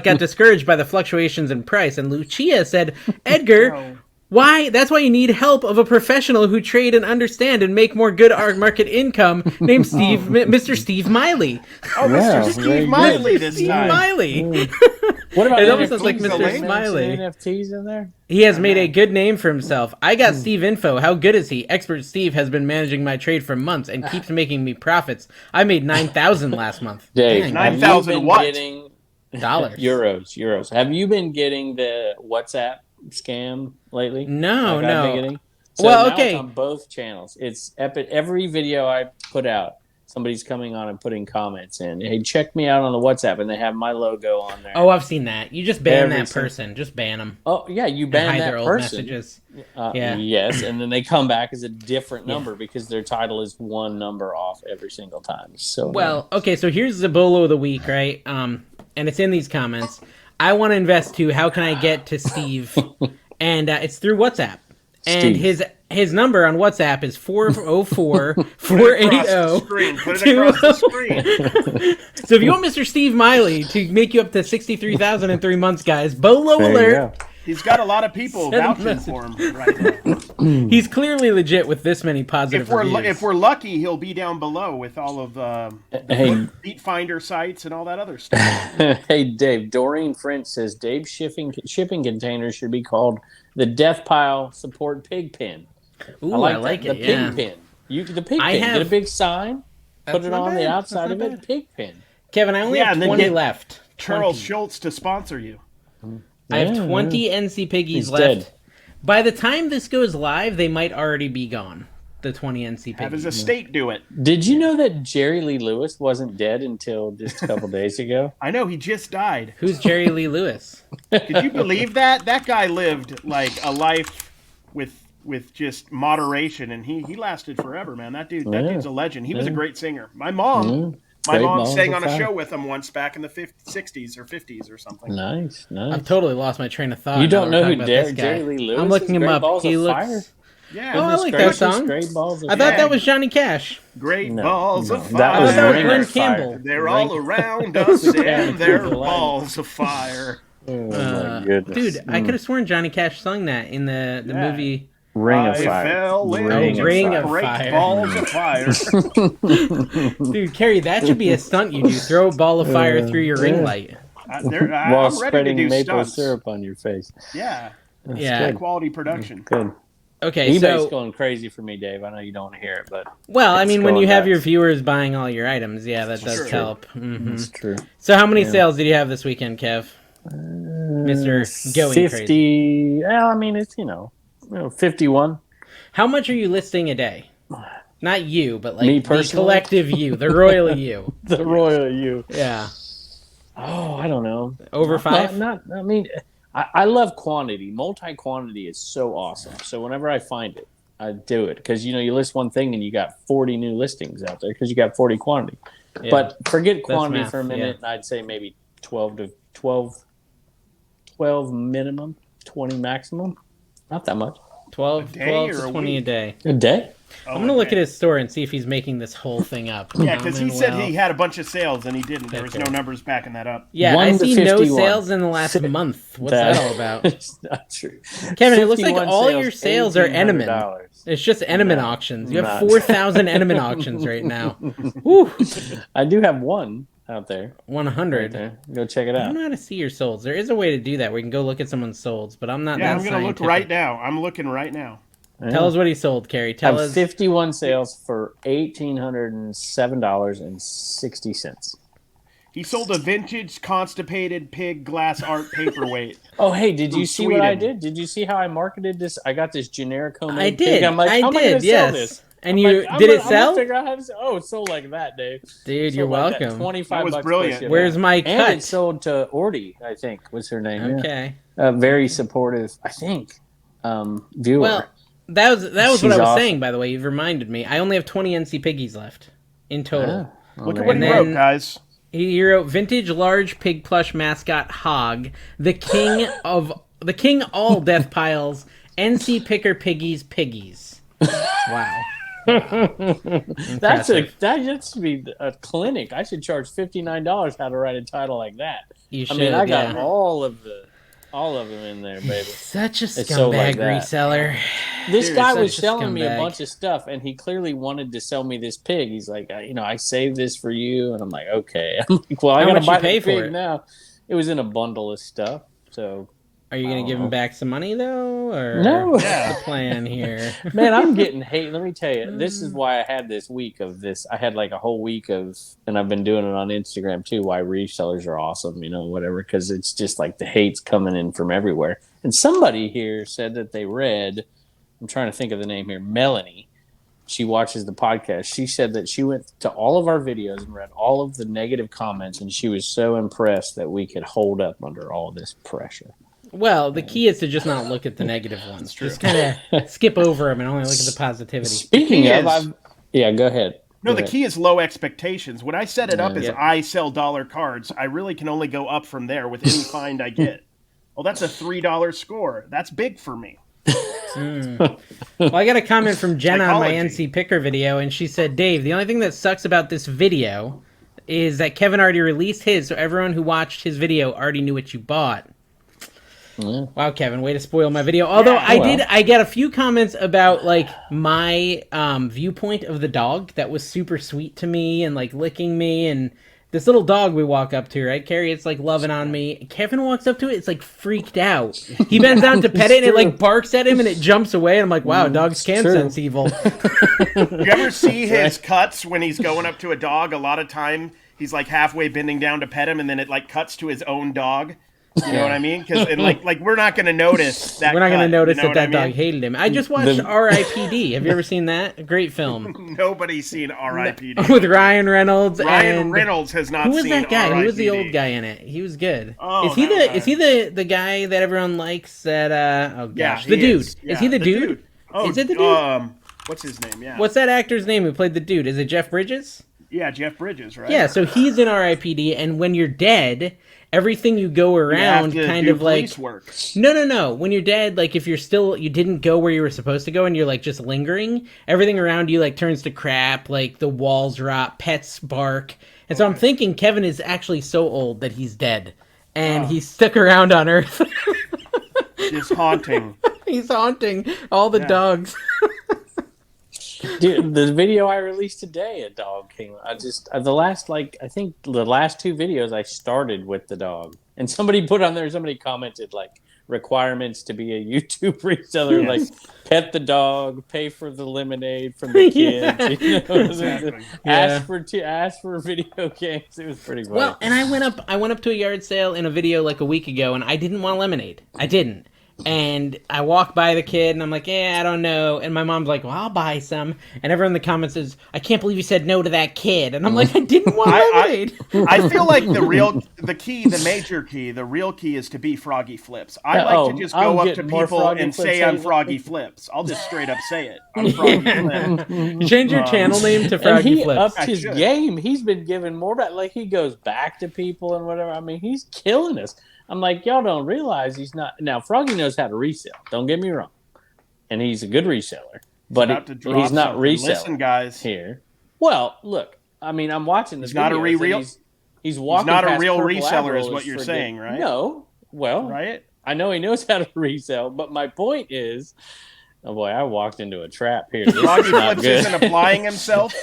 got discouraged by the fluctuations in price." And Lucia said, "Edgar, why? That's why you need help of a professional who trade and understand and make more good market income named Mr. Steve Miley." Oh, Mr. Steve Miley this time. Miley. What about it almost sounds NFTs? like Mr. Link? Smiley. NFTs in there? He has made a good name for himself. I got Steve info. How good is he? Expert Steve has been managing my trade for months and keeps making me profits. I made 9,000 last month. Dave, Dang. 9,000 what? Getting Dollars. Euros. Have you been getting the WhatsApp scam lately? No, Like I've been no. getting? So Well, now okay. it's on both channels. It's epic. Every video I put out, somebody's coming on and putting comments in. Hey, check me out on the WhatsApp, and they have my logo on there. Oh, I've seen that. You just ban Every that person. Just ban them. Oh, yeah, you And ban hide that their old person. messages. Yeah. Yes, and then they come back as a different number because their title is one number off every single time. So Well, okay, so here's Zabolo of the week, right? And it's in these comments. I want to invest too. How can I get to Steve? And it's through WhatsApp. And his number on WhatsApp is 404-480. Put it across the screen. So if you want Mr. Steve Miley to make you up to $63,000 in 3 months, guys, Bolo there you alert. go. He's got a lot of people Send a vouching message. for him right now. He's clearly legit with this many positive reviews. If we're lucky, he'll be down below with all of Hey. Beat Finder sites and all that other stuff. Hey, Dave. Doreen French says Dave's shipping containers should be called the Death Pile Support Pig Pin. Ooh, I I like that. it. The Yeah. pig pin. The pig I pin. have- Get a big sign. Put That's it not on the bad. outside of That's it. not Pig pin. Kevin, I only Yeah, have and then 20 get left. Charles 20. Schultz to sponsor you. I have Yeah, 20 NC Piggies He's left. dead. By the time this goes live, they might already be gone. The 20 NC Have his Piggies. estate do it. Did you know that Jerry Lee Lewis wasn't dead until just a couple days ago? I know, he just died. Who's Jerry Lee Lewis? Could you believe that? That guy lived like a life with just moderation, and he lasted forever, man. That dude's a legend. He was a great singer. My mom sang on a show with him once back in the 60s or 50s or something. Nice. I've totally lost my train of thought. You now don't we're know talking who about this guy. Jerry Lee Lewis I'm looking is? him Great up. Balls He of looks. Fire? Yeah. Oh, I Goodness like that gracious, song. Great Balls of I thought Fire. that was Johnny Cash. Great No, balls no, of that fire. was I thought Ring Glenn of Fire. Campbell. They're all around us, and they're balls of fire. Oh, my goodness. Dude, I could have sworn Johnny Cash sung that in the movie. Ring of I Fire. fell in Ring of great Fire. balls of fire. Dude, Carrie, that should be a stunt you do. Throw a ball of fire through your ring light. I'm While ready to spreading do maple stunts. syrup on your face. Yeah, Yeah. quality production. Good. Okay, eBay's so going crazy for me, Dave. I know you don't want to hear it, but well, I it's mean, when going you have nuts. your viewers buying all your items, yeah, that does True. help. Mhm. it's true. So, how many sales did you have this weekend, Kev? Mister Going 50, Crazy. well, I mean, it's, 51. How much are you listing a day? Not you, but like Me the personally? collective you, the royal you. The royal you. Yeah, Oh, I don't know. over 5. I mean, I love quantity. Multi-quantity is so awesome. So whenever I find it, I do it. Because, you list one thing and you got 40 new listings out there because you got 40 quantity. Yeah. But forget quantity math, for a minute. I'd say maybe 12 minimum, 20 maximum. Not that much. 12 day to or a 20 a week? day. A day? I'm gonna look at his store and see if he's making this whole thing up. Yeah, because he said Manuel. he had a bunch of sales and he didn't. There was no Okay. numbers backing that up. Yeah, 1 I to see no 51. sales in the last month. What's that all about? It's not true. Kevin, it looks like 51 all your sales are Enemon. $1,800. It's just Enemon auctions. You have Not. 4,000 Enemon auctions right now. Woo! I do have one out there. 100. Right there. Go check it I don't out. know how to see your solds. There is a way to do that where you can go look at someone's solds, but I'm not Yeah, that I'm going to look scientific. right now. I'm looking right now. Tell us what he sold, Carrie. I Tell have us. 51 sales for $1,807.60. He sold a vintage constipated pig glass art paperweight. Oh, hey, did you From see what I Sweden. did? Did you see how I marketed this? I got this generic homemade I pig. did. I'm like, how am I I gonna did. sell Yes. this? And I'm you like, I'm did gonna- it sell? I'm gonna figure out how to sell. Oh, it sold like that, Dave. Dude, Sold you're like that. welcome. 25 That was bucks brilliant. plus shipping. Where's my And cut? it sold to Ordy, I think was her name. Yeah. Okay. Very supportive, I think. Viewer. Well, that was what I She's was awesome. saying. By the way, you've reminded me. I only have 20 NC Piggies left in total. Look at there what you he go. wrote, guys. He wrote vintage large pig plush mascot Hog, the king all death piles, NC picker piggies. Wow. that should be a clinic. I should charge $59 how to write a title like that. You should. I mean, I got yeah. all of them in there, baby. Such a so scumbag like that. reseller. This Dude, guy such was a selling me a scumbag. bunch of stuff, and he clearly wanted to sell me this pig. He's like, I saved this for you, and I'm like, okay. I'm like, well, I How gotta much buy you pay the for pig it? now. it was in a bundle of stuff. So are you going to give him back some money though, or no? What's the plan here? Man, I'm getting hate. Let me tell you, this is why I had this week of this. I had like a whole week of, and I've been doing it on Instagram too. Why resellers are awesome, whatever. Because it's just like the hate's coming in from everywhere. And somebody here said that they read. I'm trying to think of the name here. Melanie. She watches the podcast. She said that she went to all of our videos and read all of the negative comments, and she was so impressed that we could hold up under all this pressure. Well, the key is to just not look at the negative ones. Just kind of skip over them and only look at the positivity. Speaking of, yeah, go ahead. No, the key is low expectations. When I set it up as I sell dollar cards, I really can only go up from there with any find I get. Well, that's a $3 score. That's big for me. Well, I got a comment from Jenna on my NC Picker video, and she said, Dave, the only thing that sucks about this video is that Kevin already released his, so everyone who watched his video already knew what you bought. Yeah. Wow, Kevin, way to spoil my video. Although I get a few comments about like my viewpoint of the dog that was super sweet to me and like licking me, and this little dog we walk up to, right, Carrie? It's like loving on me. Kevin walks up to it, it's like freaked out. He bends down to pet it, and it like barks at him, and it jumps away. And I'm like, wow, dogs can sense evil. You ever see his cuts when he's going up to a dog? A lot of time he's like halfway bending down to pet him, and then it like cuts to his own dog. You know what I mean? Because like we're not going to notice that. We're not going to notice that dog hated him. I just watched R.I.P.D. Have you ever seen that? A great film. Nobody's seen R.I.P.D. With Ryan Reynolds. Ryan Reynolds has not seen R.I.P.D. Who was that guy? R.I.P.D. Who was the old guy in it? He was good. Oh, is he the guy that everyone likes? That oh gosh, the dude. Is he the dude? Oh, is it the dude? What's his name? Yeah. What's that actor's name who played the dude? Is it Jeff Bridges? Yeah, Jeff Bridges, right? Yeah, so he's in R.I.P.D. and when you're dead, everything you go around kind of like work. No. When you're dead, like if you didn't go where you were supposed to go and you're like just lingering, everything around you like turns to crap, like the walls rot, pets bark. And so I'm thinking Kevin is actually so old that he's dead. And he's stuck around on Earth. Just haunting. He's haunting all the dogs. Dude, the video I released today, a dog came. I think the last two videos I started with the dog, and somebody commented like requirements to be a YouTube reseller, like pet the dog, pay for the lemonade from the kids, Exactly. ask for video games. It was pretty funny. Well, and I went up to a yard sale in a video like a week ago, and I didn't want lemonade. I didn't. And I walk by the kid, and I'm like, I don't know. And my mom's like, well, I'll buy some. And everyone in the comments says, I can't believe you said no to that kid. And I'm like, I didn't want lemonade. I feel like the major key, the real key is to be Froggy Flips. I like to just go up to people and say I'm Froggy Flips. I'll just straight up say it. I'm Froggy Flips. Change your channel name to Froggy Flips. Upped his game. He's been giving more back. Like, he goes back to people and whatever. I mean, he's killing us. I'm like, y'all don't realize he's not. Now, Froggy knows how to resell. Don't get me wrong. And he's a good reseller. But he's not reselling. Listen, guys. Here. Well, look. I mean, I'm watching this. He's not a real. He's walking. He's not a real Purple reseller, Admiral is what you're saying, right? No. Well, right. I know he knows how to resell, but my point is, oh boy, I walked into a trap here. Froggy Flips isn't applying himself.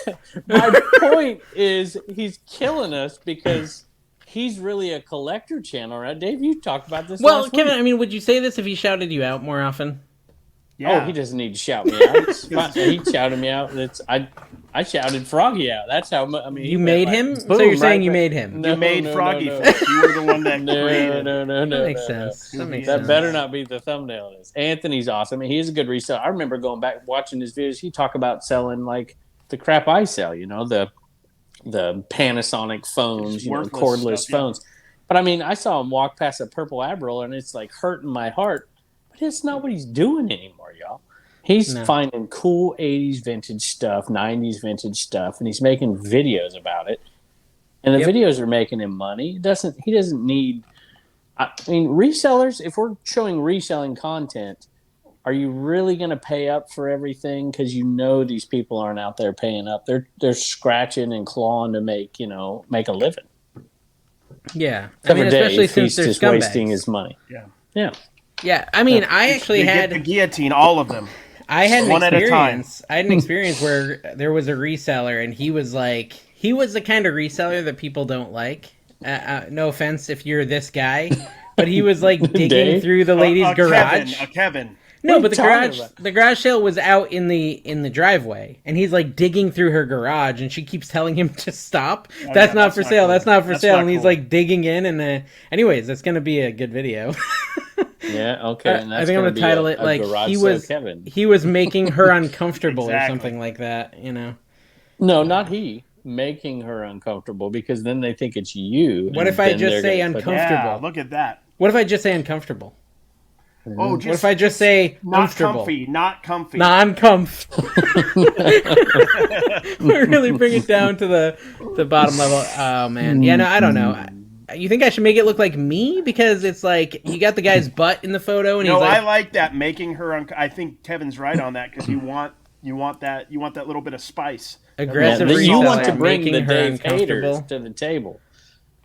My point is, he's killing us because he's really a collector channel, right? Dave, you talked about this. Well, Kevin, I mean, would you say this if he shouted you out more often? Yeah. Oh, he doesn't need to shout me out. He shouted me out. I shouted Froggy out. That's how. I mean, you made him. Boom, so you're saying you made him? You made Froggy Flips. You were the one that created. No. That makes sense. That better not be the thumbnail of this. Anthony's awesome. He is a good reseller. I remember going back watching his videos. He talked about selling like the crap I sell. The Panasonic phones, cordless phones. But I mean, I saw him walk past a Purple Admiral, and it's like hurting my heart. But it's not what he's doing anymore, y'all. He's finding cool 80s vintage stuff, 90s vintage stuff, and he's making videos about it. And the videos are making him money. He doesn't need. I mean, resellers. If we're showing reselling content, are you really going to pay up for everything? Because these people aren't out there paying up. They're scratching and clawing to make a living. Yeah, especially since they're just wasting his money. Yeah. I mean, I actually had the guillotine, all of them. I had an experience where there was a reseller, and he was the kind of reseller that people don't like. no offense if you're this guy, but he was like digging through the lady's garage. Kevin. No, but the garage sale was out in the driveway, and he's like digging through her garage, and she keeps telling him to stop. That's not for sale. Cool. That's not for sale. And he's like digging in, and anyways, that's gonna be a good video. Yeah, okay. And that's I think I'm gonna title it like he was making her uncomfortable or something like that. You know? No, not he. Making her uncomfortable, because then they think it's you. What if I just say uncomfortable? Yeah, look at that. What if I just say uncomfortable? Oh, what if I just say not comfy, not comfy, non-comf? We really bring it down to the bottom level. Oh man, yeah, no, I don't know. You think I should make it look like me because it's like you got the guy's butt in the photo, and he's like, I like that, making her. I think Kevin's right on that, because you want that little bit of spice. Aggressive. You want to bring the Dave haters to the table,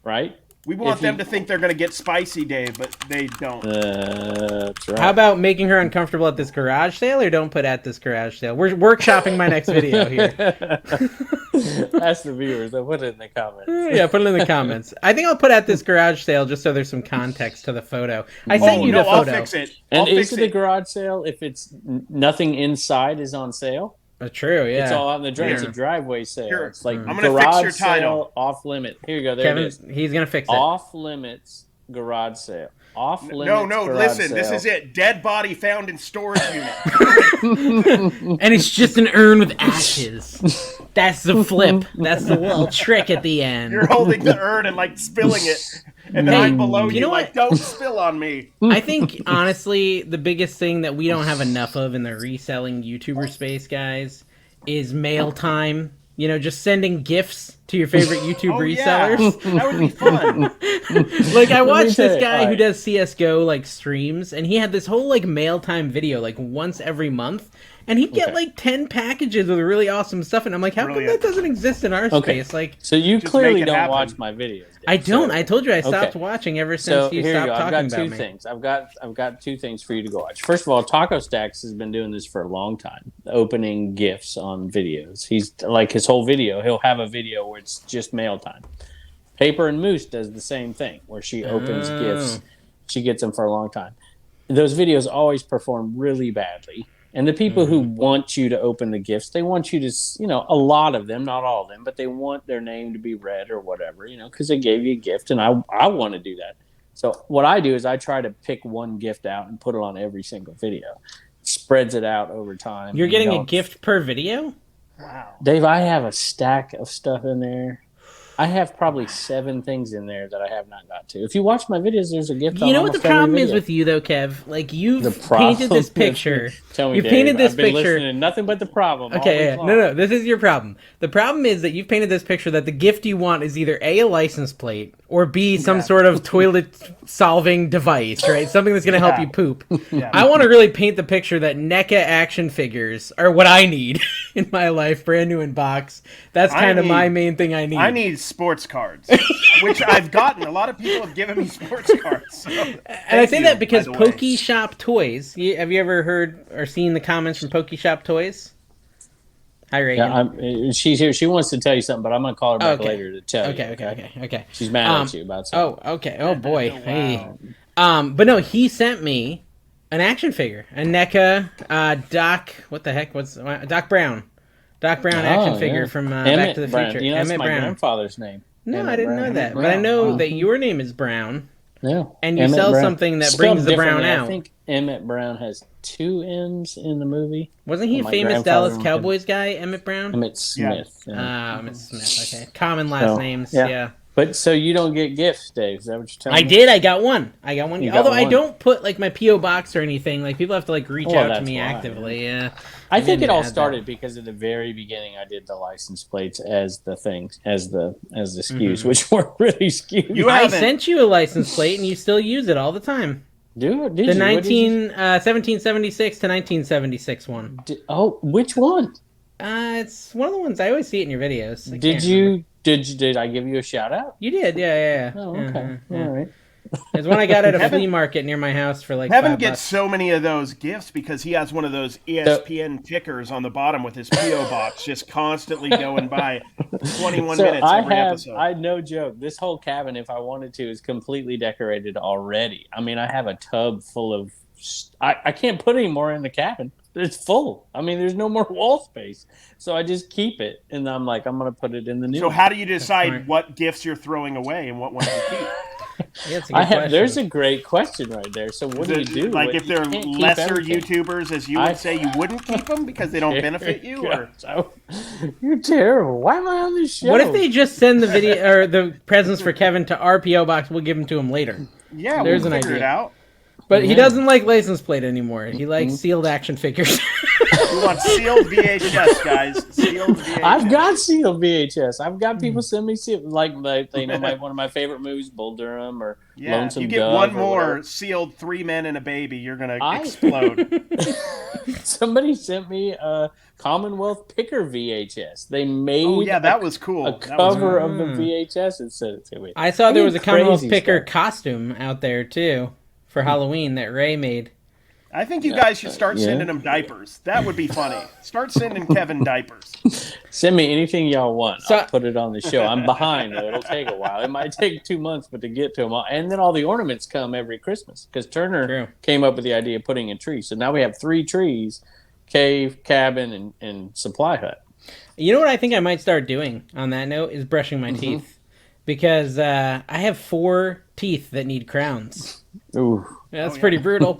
right? We want them to think they're going to get spicy, Dave, but they don't. That's right. How about making her uncomfortable at this garage sale, or don't put at this garage sale? We're workshopping my next video here. Ask the viewers. I'll put it in the comments. Yeah, put it in the comments. I think I'll put at this garage sale just so there's some context to the photo. I sent you the photo. I'll fix it. And is it a garage sale if it's nothing inside is on sale? True, yeah. It's all on the drive. It's a driveway sale. Sure. It's like I'm gonna fix your title. Off limit. Here you go. There Kevin, it is. He's gonna fix it. Off limits garage sale. Off limits. No. Listen, this is it. Dead body found in storage unit. And it's just an urn with ashes. That's the flip. That's the little trick at the end. You're holding the urn and like spilling it. And then I'm below you, like, don't spill on me. I think, honestly, the biggest thing that we don't have enough of in the reselling YouTuber space, guys, is mail time. You know, just sending gifts to your favorite YouTube resellers. Yeah. That would be fun. Like, I watched this guy who does CSGO, like, streams, and he had this whole, like, mail time video, like, once every month. And he'd get like 10 packages of really awesome stuff, and I'm like, how come that doesn't exist in our space? Like, so you clearly don't watch my videos. Dave. I don't. I told you I stopped watching ever since you stopped talking about me. I've got two things. I've got two things for you to go watch. First of all, Taco Stacks has been doing this for a long time, opening gifts on videos. He's like his whole video. He'll have a video where it's just mail time. Paper and Moose does the same thing, where she opens gifts. She gets them for a long time. Those videos always perform really badly. And the people who want you to open the gifts, they want you to, a lot of them, not all of them, but they want their name to be read or whatever, because they gave you a gift, and I want to do that. So what I do is I try to pick one gift out and put it on every single video. Spreads it out over time. You're getting a gift per video? Wow. Dave, I have a stack of stuff in there. I have probably 7 things in there that I have not got to. If you watch my videos, there's a gift. You know what the problem is with you, though, Kev? Like, you've painted this picture. Tell me, Dave, painted this picture. Listening to nothing but the problem. Okay, no, this is your problem. The problem is that you've painted this picture that the gift you want is either A, a license plate, or B, some sort of toilet-solving device, right? Something that's going to help you poop. Yeah. I want to really paint the picture that NECA action figures are what I need in my life, brand new in box. That's kind of my main thing I need. I need sports cards, which I've gotten. A lot of people have given me sports cards. So and I say that because Pokeshop Toys. Have you ever heard or seen the comments from Pokeshop Toys? Hi, Reagan. Yeah, she's here. She wants to tell you something, but I'm going to call her back later to tell you. Okay. She's mad at you about something. Oh, okay. Oh, boy. Wow. Hey. But no, he sent me an action figure. A NECA Doc... What the heck? Doc Brown. Doc Brown action figure from Back to the Future. You know, that's my grandfather's name. No, I didn't know that. But I know that your name is Brown. Yeah. And you sell something that brings the brown out. I think Emmett Brown has 2 M's in the movie. Wasn't he a famous Dallas Cowboys guy, Emmett Brown? Emmett Smith. Emmett Smith, okay. Common last names, yeah. But so you don't get gifts, Dave? Is that what you're telling me? I did. I got one. Although I don't put like my P.O. box or anything. Like people have to like reach out to me actively. Yeah. I think it all started because at the very beginning I did the license plates as the things, as the SKUs, which weren't really SKUs. I sent you a license plate and you still use it all the time. Did you? 1776 to 1976 one. Which one? It's one of the ones I always see it in your videos. Did I give you a shout out? You did, yeah. Oh, okay. All right. There's one I got at a flea market near my house for like Kevin $5. gets so many of those gifts because he has one of those ESPN tickers on the bottom with his P.O. box just constantly going by 21 minutes every episode. No joke. This whole cabin, if I wanted to, is completely decorated already. I mean, I have a tub full of... I can't put any more in the cabin. It's full. I mean, there's no more wall space. So I just keep it. And I'm like, I'm going to put it in the new So how do you decide what gifts you're throwing away and what ones you keep? Yeah, that's a good question. There's a great question right there. So what do you do? Like if they're lesser YouTubers, as you would say, you wouldn't keep them because they don't benefit you? Or? You're terrible. Why am I on this show? What if they just send the video or the presents for Kevin to our P.O. box? We'll give them to him later. Yeah, we'll figure it out. But he doesn't like license plate anymore. He likes sealed action figures. We want sealed VHS, guys. Sealed VHS. I've got sealed VHS. I've got people send me sealed, like one of my favorite movies, Bull Durham or Lonesome Dove. You get one more sealed 3 Men and a Baby, you're gonna explode. Somebody sent me a Commonwealth Picker VHS. They made that was cool. A cover of the VHS and sent it to me. I saw there was a Commonwealth Picker costume out there too. For Halloween that Ray made. I think you guys should start sending them diapers. That would be funny. Start sending Kevin diapers. Send me anything y'all want. I'll put it on the show. I'm behind, though. It'll take a while. It might take 2 months, but to get to them all. And then all the ornaments come every Christmas because Turner came up with the idea of putting a tree. So now we have 3 trees, cave, cabin, and supply hut. You know what I think I might start doing on that note is brushing my teeth. Because I have 4 teeth that need crowns. Ooh. That's pretty brutal.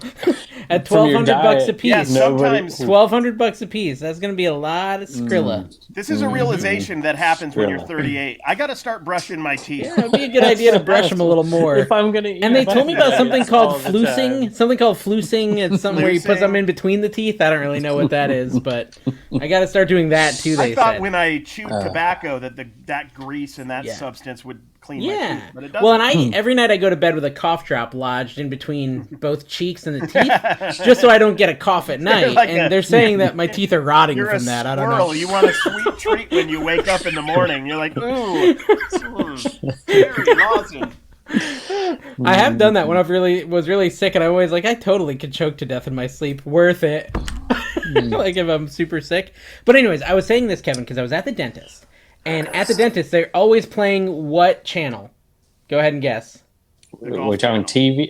At $1,200 a piece. Yeah, sometimes $1,200 a piece. That's going to be a lot of Skrilla. This is a realization that happens when you're 38. I got to start brushing my teeth. Yeah, it'd be a good idea to brush them a little more. If I'm gonna, and they told me about something called floosing. Something called floosing. It's something where you put them in between the teeth. I don't really know what that is, but I got to start doing that too. I thought when I chewed tobacco that grease and that substance would clean my teeth, but it doesn't. Well, and every night I go to bed with a cough drop lodged in between both cheeks and the teeth, just so I don't get a cough at night. They're saying that my teeth are rotting from that. I don't know. You want a sweet treat when you wake up in the morning. You're like, ooh, very lozenge. I have done that when I was really sick, and I always I totally could choke to death in my sleep. Worth it. Like if I'm super sick. But anyways, I was saying this, Kevin, because I was at the dentist. And at the dentist, they're always playing what channel? Go ahead and guess. Which on TV?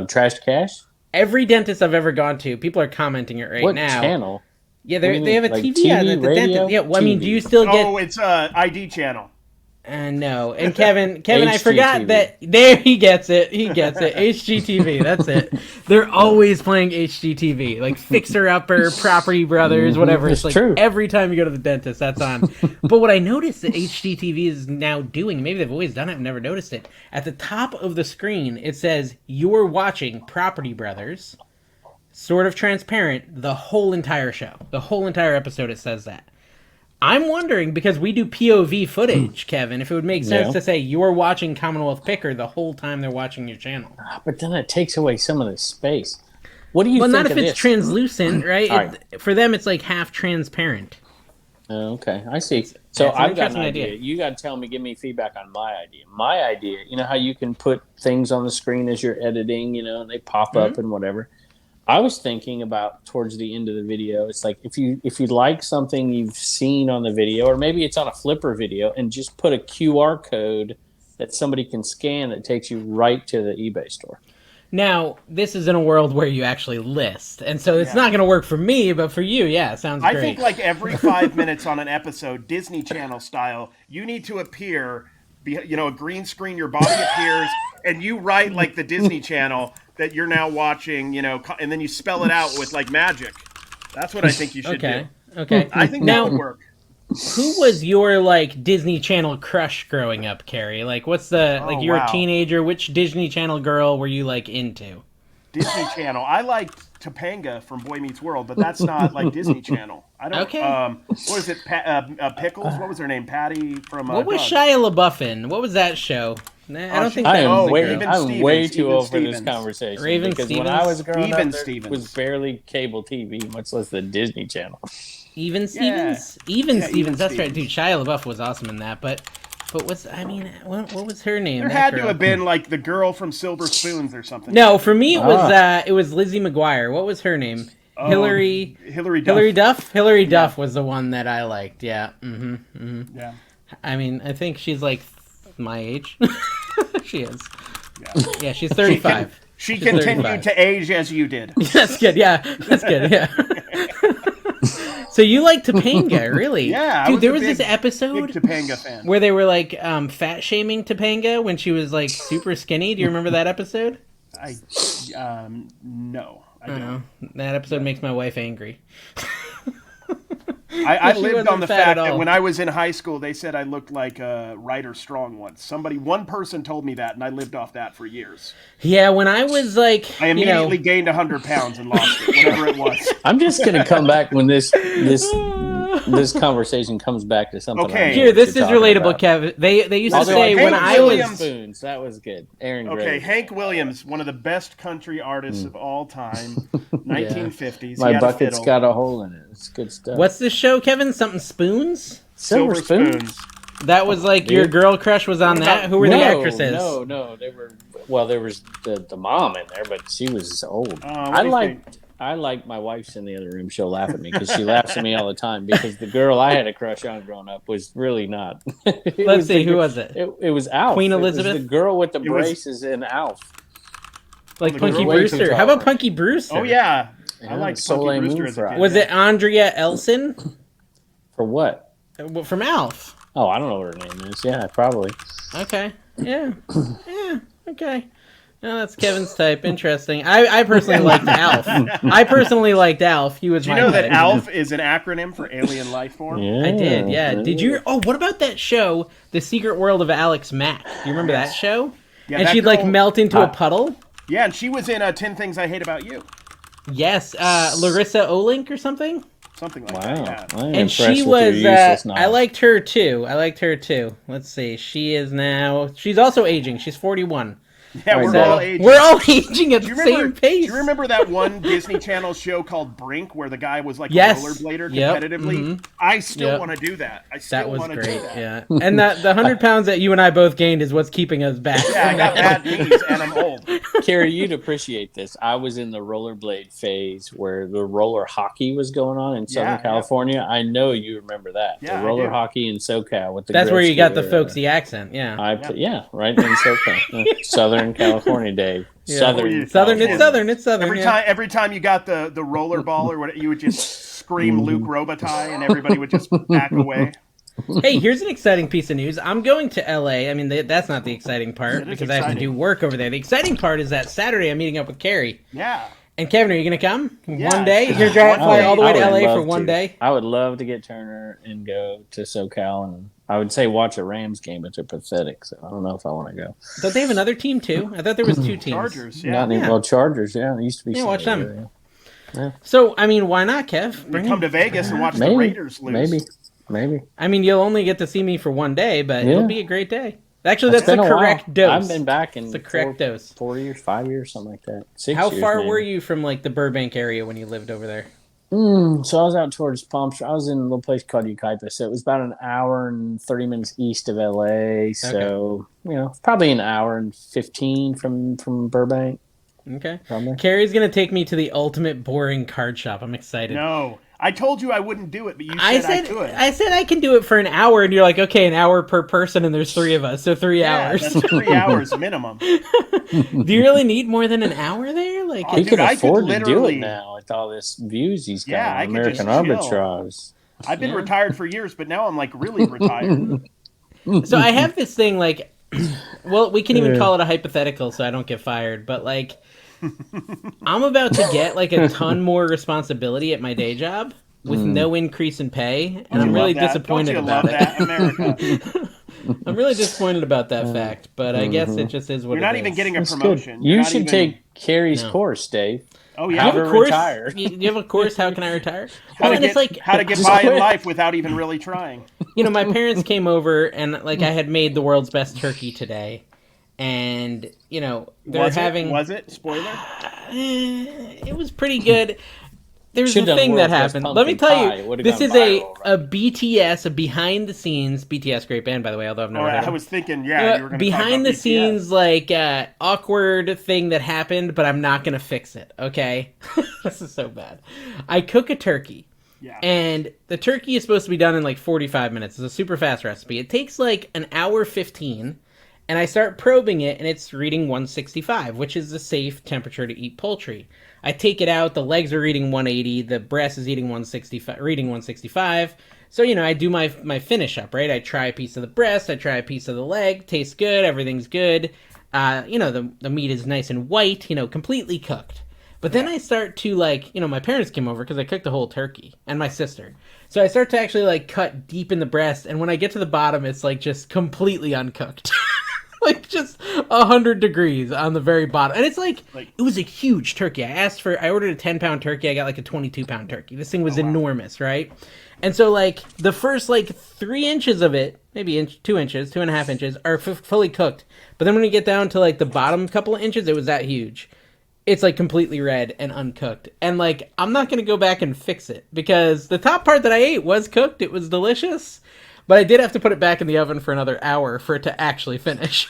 Trash to Cash? Every dentist I've ever gone to, people are commenting it right now. What channel? Yeah, they have a TV at the radio? dentist. Yeah, well, I mean, do you still get... Oh, it's ID channel. No. And Kevin, I forgot that... There, he gets it. HGTV, that's it. They're always playing HGTV. Like Fixer Upper, Property Brothers, whatever. It's true. Every time you go to the dentist, that's on. But what I noticed that HGTV is now doing, maybe they've always done it, I've never noticed it. At the top of the screen, it says, "You're watching Property Brothers." Sort of transparent, the whole entire show. The whole entire episode, it says that. I'm wondering, because we do POV footage, Kevin, if it would make sense to say you're watching Commonwealth Picker the whole time they're watching your channel. But then it takes away some of the space. What do you think of this? Well, not if it's this? Translucent, right? For them, it's like half transparent. Okay, I see. So I've got an idea. You got to tell me, give me feedback on my idea. My idea, you know how you can put things on the screen as you're editing, and they pop up and whatever. I was thinking about towards the end of the video, it's like if you like something you've seen on the video, or maybe it's on a flipper video, and just put a QR code that somebody can scan that takes you right to the eBay store. Now, this is in a world where you actually list, and so it's not going to work for me, but for you, it sounds great. I think like every 5 minutes on an episode, Disney Channel style, you need to appear, a green screen, your body appears, and you write like the Disney Channel that you're now watching, and then you spell it out with like magic. That's what I think you should do. Okay. I think that would work. Who was your Disney Channel crush growing up, Carrie? What's the you're a teenager? Which Disney Channel girl were you into? Disney Channel. I liked Topanga from Boy Meets World, but that's not like Disney Channel. I don't. Okay. What is it? Pickles. What was her name? Patty from. What was Shia LaBeouf in? What was that show? I don't think I'm that way too old for this conversation. Raven because Stevens? when I was growing up, Stevens. there was barely cable TV, much less the Disney Channel. Even Stevens? Even Stevens. That's right, dude. Shia LaBeouf was awesome in that. But But what was her name? There had to have been like the girl from Silver Spoons or something. No, for me it was Lizzie McGuire. What was her name? Hillary Duff. Hillary Duff was the one that I liked. Yeah. Yeah. I mean, I think she's like my age. She is. Yeah, she's 35. She continued 35. To age as you did. That's good. Yeah, that's good. Yeah. So you like Topanga, really? Yeah, dude. There was this episode big Topanga fan where they were like fat shaming Topanga when she was like super skinny. Do you remember that episode? No, I don't. That episode makes my wife angry. I lived on the fact that when I was in high school, they said I looked like Ryder Strong once. One person told me that, and I lived off that for years. Yeah, when I was like, I immediately gained 100 pounds and lost it, whatever it was. I'm just gonna come back when this conversation comes back to something. Okay, here, this is relatable, Kev. They used to say when I was spoons. That was good. Aaron. Okay, Gray. Hank Williams, one of the best country artists of all time, 1950s. My bucket's got a hole in it. It's good stuff. What's this show, Kevin? Something Spoons? Silver Spoons. That was like your girl crush was on that? Who were the actresses? No, they were. Well, there was the mom in there, but she was old. I like my wife's in the other room. She'll laugh at me because she laughs at me all the time because the girl I had a crush on growing up was really not. Let's see, who was it? It was Alf. Queen Elizabeth? It was the girl with the braces in Alf. Like Punky Brewster. How about Punky Brewster? Oh, yeah. I like Punky Brewster as a kid. Was it Andrea Elson? For what? From Alf. Oh, I don't know what her name is. Yeah, probably. Okay. Yeah. Okay. No, that's Kevin's type. Interesting. I personally liked Alf. He was. Do you know that Alf is an acronym for alien life form? Yeah, I did. Yeah. Did you? Oh, what about that show, The Secret World of Alex Mack? Do you remember that show? Yeah. And she'd like melt into a puddle. Yeah, and she was in 10 Things I Hate About You. Yes, Larissa Olink or something. Something like that. Yeah. And she was. I liked her too. Let's see. She's also aging. She's 41. Yeah, we're all aging. We're all aging at the same pace. Do you remember that one Disney Channel show called Brink where the guy was like a rollerblader competitively? Mm-hmm. I still want to do that. That was great. Yeah, and the 100 pounds that you and I both gained is what's keeping us back. Yeah, I got bad knees and I'm old. Carrie, you'd appreciate this. I was in the rollerblade phase where the roller hockey was going on in Southern California. Yeah. I know you remember that. Yeah, the roller hockey in SoCal with the. That's where you got the folksy accent. Yeah. Right in SoCal, Southern California, Dave. Yeah. Southern. It's southern. Every time you got the roller ball or whatever, you would just scream Luke Robitaille, and everybody would just back away. Hey, here's an exciting piece of news. I'm going to LA. I mean, that's not the exciting part because I have to do work over there. The exciting part is that Saturday I'm meeting up with Carrie. Yeah. And Kevin, are you going to come? One day? You're going to fly all the way to LA for one day? I would love to get Turner and go to SoCal, and I would say watch a Rams game, but they're pathetic, so I don't know if I want to go. Don't they have another team, too? I thought there was two teams. Chargers, Chargers, yeah. It used to be. Yeah, watch them. Yeah. So, I mean, why not, Kev? Come to Vegas and watch the Raiders lose. Maybe. I mean, you'll only get to see me for one day, but it'll be a great day. Actually, that's the correct dose. I've been back in the correct dose. 4 years, 5 years, something like that. 6 How years, far maybe. were you from like the Burbank area when you lived over there? So I was out towards Palm Springs. I was in a little place called Yucaipa, so it was about an hour and 30 minutes east of LA. So probably an hour and 15 from Burbank. Okay. Carrie's gonna take me to the ultimate boring card shop. I'm excited. No. I told you I wouldn't do it, but you said I could. I said I can do it for an hour, and you're like, okay, an hour per person, and there's 3 of us, so 3 hours. That's 3 hours minimum. Do you really need more than an hour there? Like, he could afford to do it now with all this views he's got on American Arbitrage. I've been retired for years, but now I'm like really retired. So I have this thing like, well, we can even call it a hypothetical, so I don't get fired, but like, I'm about to get like a ton more responsibility at my day job with no increase in pay, and I'm really disappointed about it. America? I'm really disappointed about that fact, but I guess it just is what it is. You're not even getting a promotion. You should take Carrie's course, Dave. Oh yeah, you have a course. You have a course. How can I retire? How to get by in life without even really trying. My parents came over, and like I had made the world's best turkey today. And was it? Spoiler? It was pretty good. there's a thing that happened. Let me tell you, this is a BTS, a behind the scenes, BTS, great band, by the way, although I've never heard of them. I was thinking, you were going to behind the scenes, like, awkward thing that happened, but I'm not going to fix it, okay? This is so bad. I cook a turkey. Yeah. And the turkey is supposed to be done in like 45 minutes. It's a super fast recipe. It takes like an hour 15, and I start probing it, and it's reading 165, which is the safe temperature to eat poultry. I take it out, the legs are reading 180, the breast is reading 165. So, I do my finish up, right? I try a piece of the breast, I try a piece of the leg, tastes good, everything's good. The meat is nice and white, completely cooked. But then I start to, my parents came over because I cooked the whole turkey, and my sister. So I start to actually, cut deep in the breast, and when I get to the bottom, it's, just completely uncooked. Just 100 degrees on the very bottom. And it's it was a huge turkey. I ordered a 10-pound turkey. I got a 22-pound turkey. This thing was enormous, right? And so the first 3 inches of it, maybe 2 inches, 2.5 inches, are fully cooked. But then when you get down to the bottom couple of inches, it was that huge. It's completely red and uncooked. And I'm not going to go back and fix it because the top part that I ate was cooked. It was delicious. But I did have to put it back in the oven for another hour for it to actually finish.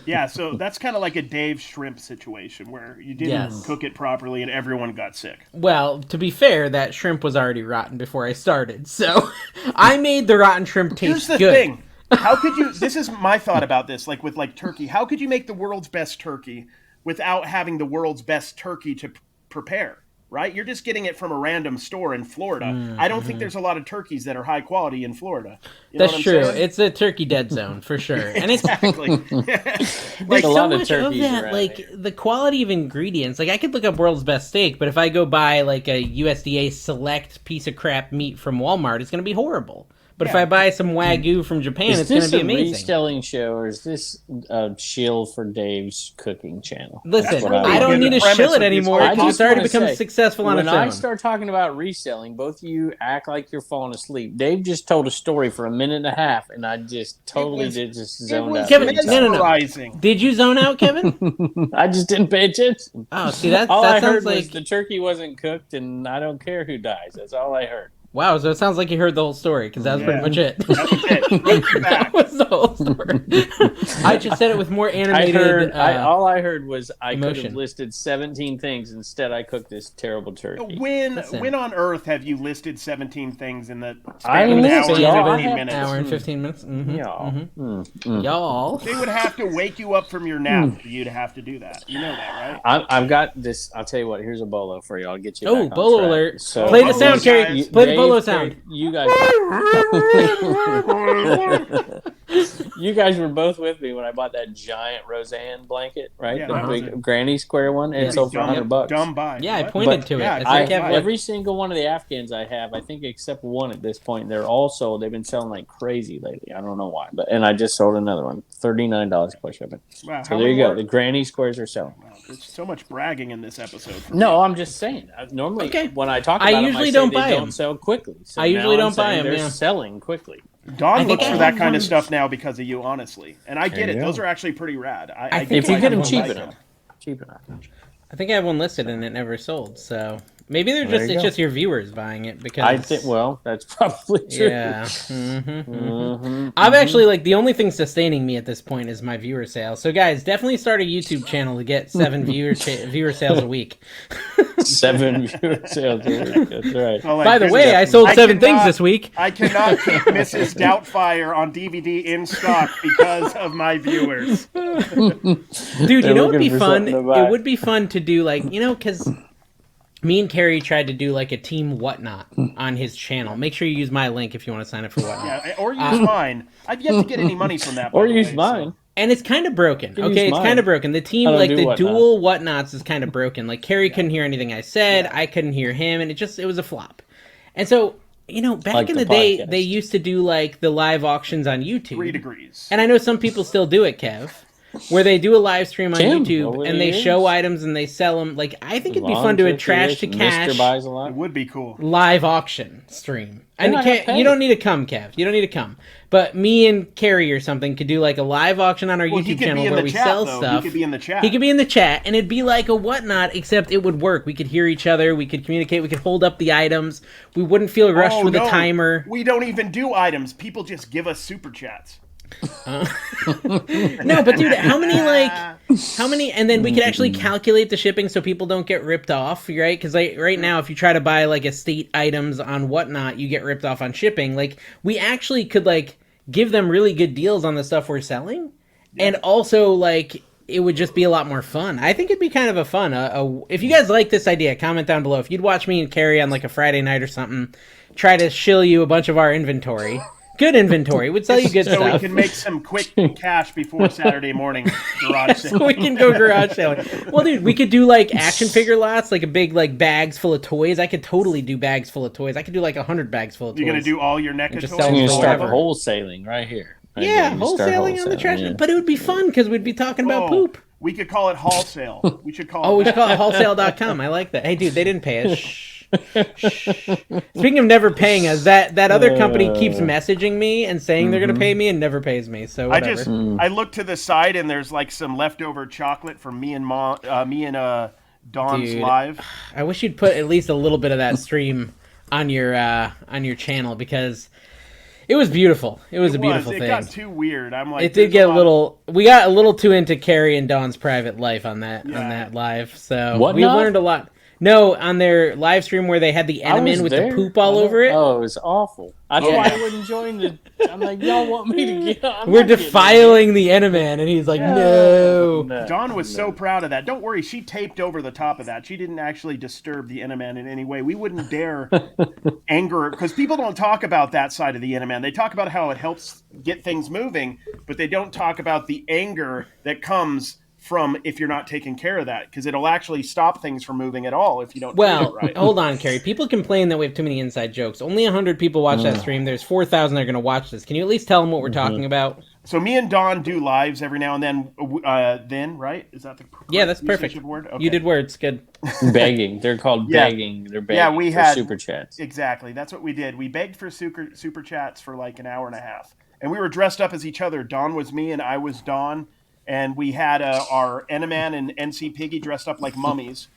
Yeah, so that's kind of like a Dave shrimp situation where you didn't cook it properly and everyone got sick. Well, to be fair, that shrimp was already rotten before I started. So I made the rotten shrimp taste Here's the good. Thing. How could you, this is my thought about this, with turkey. How could you make the world's best turkey without having the world's best turkey to prepare? Right? You're just getting it from a random store in Florida. I don't think there's a lot of turkeys that are high quality in Florida. That's true. Saying? It's a turkey dead zone for sure. And exactly. There's so much of that, the quality of ingredients. I could look up world's best steak, but if I go buy a USDA select piece of crap meat from Walmart, it's going to be horrible. But if I buy some Wagyu from Japan, it's going to be amazing. Is this a reselling show, or is this a shill for Dave's cooking channel? Listen, I don't need to shill it anymore. It's already become successful on its own. When I start talking about reselling, both of you act like you're falling asleep. Dave just told a story for a minute and a half, and I just totally zoned out. Kevin, no. Did you zone out, Kevin? I just didn't pay attention. Oh, see, that I sounds heard was the turkey wasn't cooked, and I don't care who dies. That's all I heard. Wow, so it sounds like you heard the whole story, because that was pretty much it. That was the whole story. I just said it with more animated all I heard was I emotion. could have listed 17 things. Instead, I cooked this terrible turkey. When on earth have you listed 17 things in the span of an hour and 15 minutes? Mm-hmm. Y'all. They would have to wake you up from your nap for you to have to do that. You know that, right? I've got this. I'll tell you what. Here's a bolo for you. I'll get you back on bolo track. alert. So, play the sound, Carrie. Play the bolo sound. You guys. You guys were both with me when I bought that giant Roseanne blanket, right? Yeah, the big granny square one. And it's over $100. Dumb buy. Yeah, I pointed to it. Every single one of the Afghans I have, I think except one at this point, they're all sold. They've been selling like crazy lately. I don't know why, and I just sold another one, $39 plus shipping. Wow, so there you go. The granny squares are selling. Wow, there's so much bragging in this episode. No, I'm just saying. Normally, when I talk about them, I say they don't sell quickly. So I usually don't buy them. They're selling quickly. Don looks for that kind of stuff now because of you, honestly. And I get it. Those are actually pretty rad. If you get them cheap enough. I think I have one listed and it never sold. So maybe it's just your viewers buying it because I think that's probably true. Yeah. I've actually the only thing sustaining me at this point is my viewer sales. So guys, definitely start a YouTube channel to get 7 viewer sales a week. 7 viewer sales a week. That's right. Well, by the way, I sold 7 things this week. I cannot keep Mrs. Doubtfire on DVD in stock because of my viewers. Dude, you know what would be fun? It would be fun to do because me and Carrie tried to do a team Whatnot on his channel. Make sure you use my link if you want to sign up for Whatnot. Yeah, or use mine. I've yet to get any money from that. Or use mine. So. And it's kind of broken. Okay, it's kind of broken. The team, the dual Whatnots is kind of broken. Carrie couldn't hear anything I said. I couldn't hear him. And it was a flop. And so, back in the day, they used to do the live auctions on YouTube. 3 degrees. And I know some people still do it, Kev. where they do a live stream on Tim, YouTube and they show items and they sell them. Like, I think it'd be fun to do a trash to cash Mr. buys a lot. It would be cool. live auction stream. And you don't need to come, Kev. You don't need to come. But me and Carrie or something could do like a live auction on our YouTube channel where we sell stuff. He could be in the chat. He could be in the chat, and it'd be like a whatnot, except it would work. We could hear each other. We could communicate. We could hold up the items. We wouldn't feel rushed with a timer. We don't even do items. People just give us super chats. No, but dude, how many, and then we could actually calculate the shipping so people don't get ripped off, right? Because like right now, if you try to buy like estate items on whatnot, you get ripped off on shipping. Like, we actually could like give them really good deals on the stuff we're selling, and also like it would just be a lot more fun. I think it'd be kind of a fun. If you guys like this idea, comment down below. If you'd watch me and Carrie on like a Friday night or something, try to shill you a bunch of our inventory. Good inventory. We'd sell you good stuff. So we can make some quick cash before Saturday morning garage sale. So we can go garage selling. Well, dude, we could do like action figure lots, like a big like bags full of toys. I could totally do bags full of toys. I could do like 100 bags full of toys. You're going to do all your NECA toys? You're going to start wholesaling right here. Yeah, wholesaling on the trash. Yeah. But it would be fun because we'd be talking about poop. We could call it haul sale. We should call it we should call it wholesale.com. I like that. Hey, dude, they didn't pay us. Shh. Speaking of never paying us, that other company keeps messaging me and saying they're going to pay me and never pays me. So whatever. I look to the side and there's like some leftover chocolate from me and Dawn's live. I wish you'd put at least a little bit of that stream on your channel because it was beautiful. It was a beautiful thing. It got too weird. I'm like, it did get a little. We got a little too into Carrie and Dawn's private life on that live. So we learned a lot. No, on their live stream where they had the Enemin with the poop all over it. Oh, it was awful. That's why I wouldn't join the... I'm like, y'all want me to get... We're defiling the Enemin, and he's like, no. Dawn was so proud of that. Don't worry, she taped over the top of that. She didn't actually disturb the Enemin in any way. We wouldn't dare anger... Because people don't talk about that side of the Enemin. They talk about how it helps get things moving, but they don't talk about the anger that comes... from if you're not taking care of that, because it'll actually stop things from moving at all if you don't do it right. Hold on, Carrie. People complain that we have too many inside jokes. Only 100 people watch that stream. There's 4,000 that are going to watch this. Can you at least tell them what we're talking about? So me and Dawn do lives every now and then, right? Is that the that's perfect. Word? Okay. You did words. Good. Begging. They're called begging. They're begging for super chats. Exactly. That's what we did. We begged for super chats for like an hour and a half. And we were dressed up as each other. Dawn was me and I was Dawn. And we had our Eneman and NC Piggy dressed up like mummies.